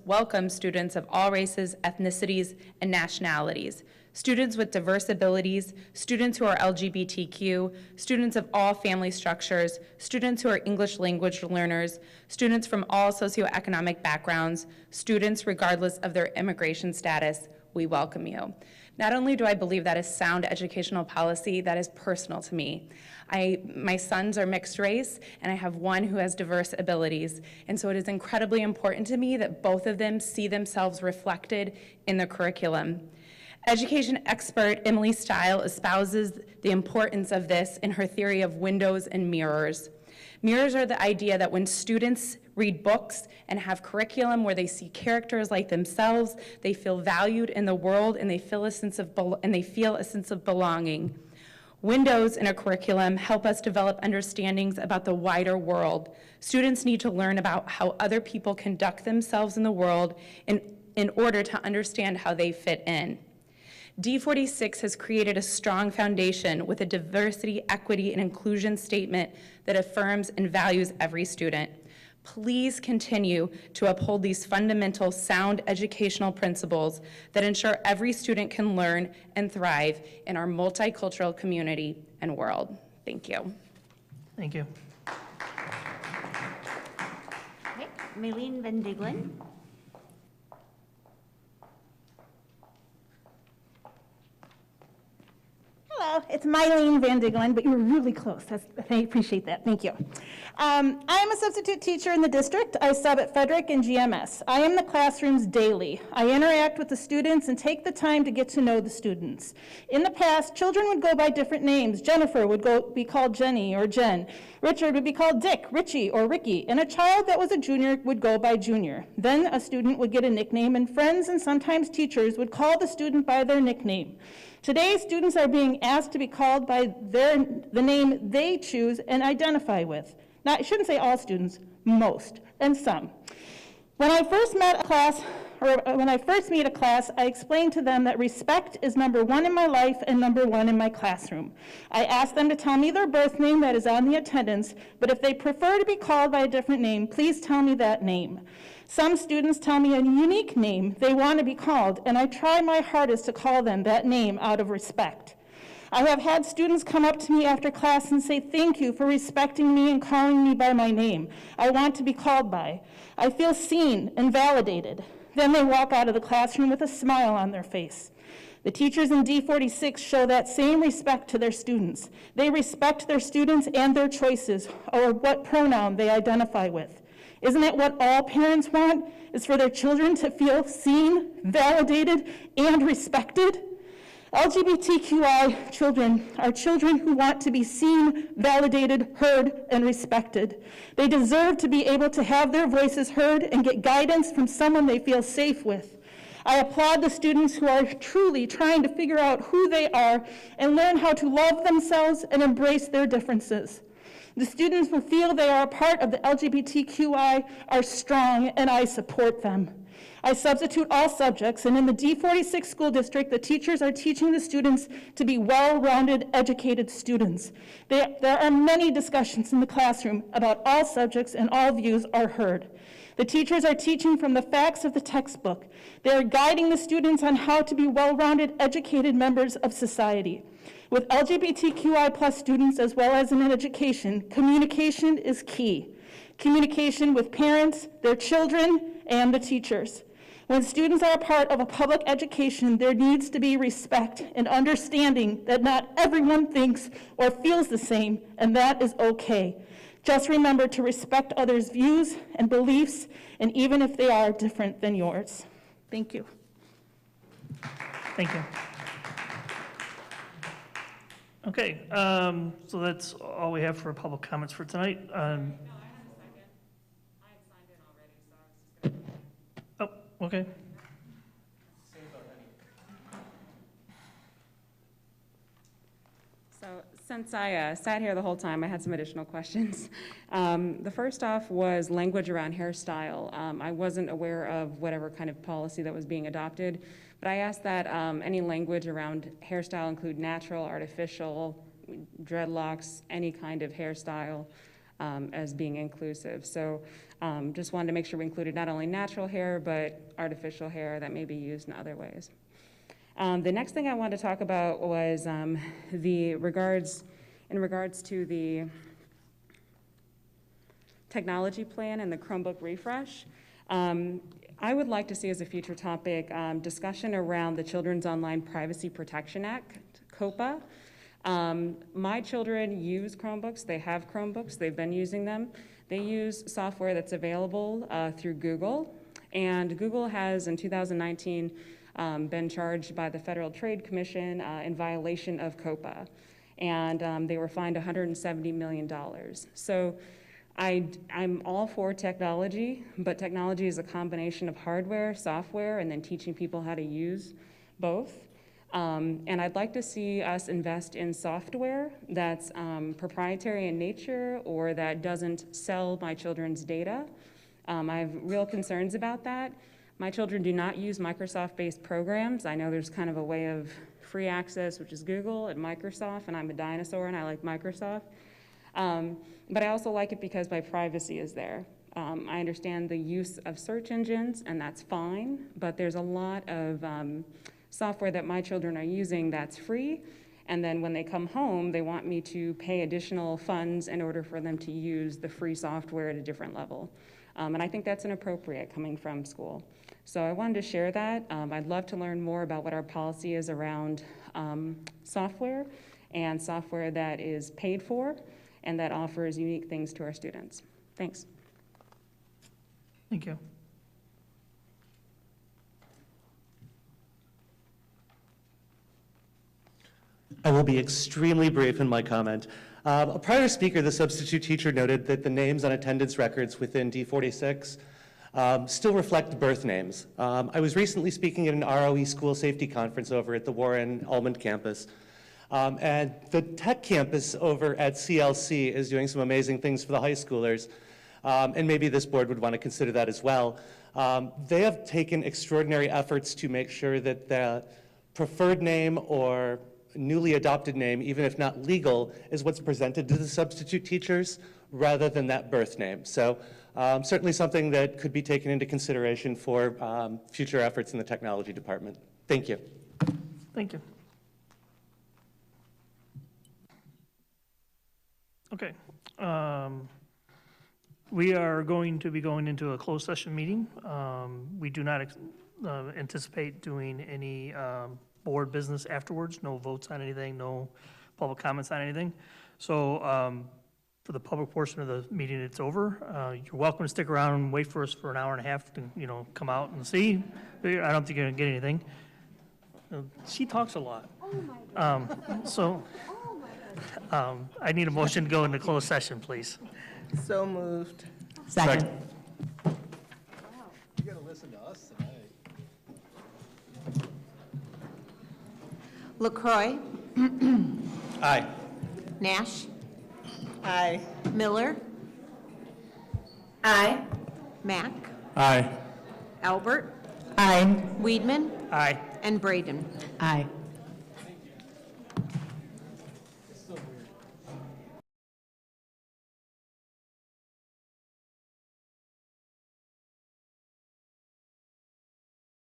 welcomes students of all races, ethnicities, and nationalities. Students with diverse abilities, students who are LGBTQ, students of all family structures, students who are English language learners, students from all socioeconomic backgrounds, students regardless of their immigration status, we welcome you. Not only do I believe that is sound educational policy, that is personal to me. My sons are mixed race, and I have one who has diverse abilities, and so it is incredibly important to me that both of them see themselves reflected in the curriculum. Education expert Emily Stile espouses the importance of this in her theory of windows and mirrors. Mirrors are the idea that when students read books and have curriculum where they see characters like themselves, they feel valued in the world and they feel a sense of belonging. Windows in a curriculum help us develop understandings about the wider world. Students need to learn about how other people conduct themselves in the world in order to understand how they fit in. D46 has created a strong foundation with a diversity, equity, and inclusion statement that affirms and values every student. Please continue to uphold these fundamental sound educational principles that ensure every student can learn and thrive in our multicultural community and world. Thank you. Thank you. Okay. Maylene Van Digglen. Hello, it's Mylene Van Digglen, but you were really close. I appreciate that. Thank you. I am a substitute teacher in the district. I sub at Frederick and GMS. I am in the classrooms daily. I interact with the students and take the time to get to know the students. In the past, children would go by different names. Jennifer would be called Jenny or Jen. Richard would be called Dick, Richie, or Ricky. And a child that was a junior would go by Junior. Then a student would get a nickname, and friends and sometimes teachers would call the student by their nickname. Today, students are being asked to be called by the name they choose and identify with. Now, I shouldn't say all students, most, and some. When I first meet a class, I explain to them that respect is #1 in my life and #1 in my classroom. I ask them to tell me their birth name that is on the attendance, but if they prefer to be called by a different name, please tell me that name. Some students tell me a unique name they want to be called, and I try my hardest to call them that name out of respect. I have had students come up to me after class and say, "Thank you for respecting me and calling me by my name I want to be called by. I feel seen and validated." Then they walk out of the classroom with a smile on their face. The teachers in D46 show that same respect to their students. They respect their students and their choices, or what pronoun they identify with. Isn't it what all parents want, is for their children to feel seen, validated, and respected? LGBTQI children are children who want to be seen, validated, heard, and respected. They deserve to be able to have their voices heard and get guidance from someone they feel safe with. I applaud the students who are truly trying to figure out who they are and learn how to love themselves and embrace their differences. The students who feel they are a part of the LGBTQI are strong, and I support them. I substitute all subjects, and in the D46 school district, the teachers are teaching the students to be well-rounded, educated students. There are many discussions in the classroom about all subjects, and all views are heard. The teachers are teaching from the facts of the textbook. They are guiding the students on how to be well-rounded, educated members of society. With LGBTQI+ students, as well as in education, communication is key. Communication with parents, their children, and the teachers. When students are a part of a public education, there needs to be respect and understanding that not everyone thinks or feels the same, and that is okay. Just remember to respect others' views and beliefs, and even if they are different than yours. Thank you. Thank you. Okay, so that's all we have for public comments for tonight. Oh, okay. So since I sat here the whole time, I had some additional questions. The first off was language around hairstyle. I wasn't aware of whatever kind of policy that was being adopted, but I asked that any language around hairstyle include natural, artificial, dreadlocks, any kind of hairstyle as being inclusive. So just wanted to make sure we included not only natural hair, but artificial hair that may be used in other ways. The next thing I wanted to talk about was in regards to the technology plan and the Chromebook Refresh. I would like to see as a future topic discussion around the Children's Online Privacy Protection Act, COPA. My children use Chromebooks. They have Chromebooks. They've been using them. They use software that's available through Google. And Google has, in 2019, been charged by the Federal Trade Commission in violation of COPA. And they were fined $170 million. So I'm all for technology, but technology is a combination of hardware, software, and then teaching people how to use both. And I'd like to see us invest in software that's proprietary in nature or that doesn't sell my children's data. I have real concerns about that. My children do not use Microsoft-based programs. I know there's kind of a way of free access, which is Google and Microsoft, and I'm a dinosaur and I like Microsoft. But I also like it because my privacy is there. I understand the use of search engines, and that's fine, but there's a lot of software that my children are using that's free, and then when they come home, they want me to pay additional funds in order for them to use the free software at a different level. And I think that's inappropriate coming from school. So I wanted to share that. I'd love to learn more about what our policy is around software and software that is paid for and that offers unique things to our students. Thanks. Thank you. I will be extremely brief in my comment. A prior speaker, the substitute teacher, noted that the names on attendance records within D46 still reflect birth names. I was recently speaking at an ROE school safety conference over at the Warren Almond campus. And the tech campus over at CLC is doing some amazing things for the high schoolers. And maybe this board would want to consider that as well. They have taken extraordinary efforts to make sure that the preferred name or newly adopted name, even if not legal, is what's presented to the substitute teachers rather than that birth name. So certainly something that could be taken into consideration for future efforts in the technology department. Thank you. Thank you. Okay. We are going to be going into a closed session meeting. We do not anticipate doing any board business afterwards, no votes on anything, no public comments on anything. So for the public portion of the meeting, it's over. You're welcome to stick around and wait for us for an hour and a half to, come out and see. I don't think you're gonna get anything. She talks a lot. I need a motion to go into closed session, please. So moved. Second. You gotta listen to us tonight. LaCroix, Aye. Nash, Aye. Miller, Aye. Mack, Aye. Albert, Aye. Weedman, Aye. and Braden. Aye.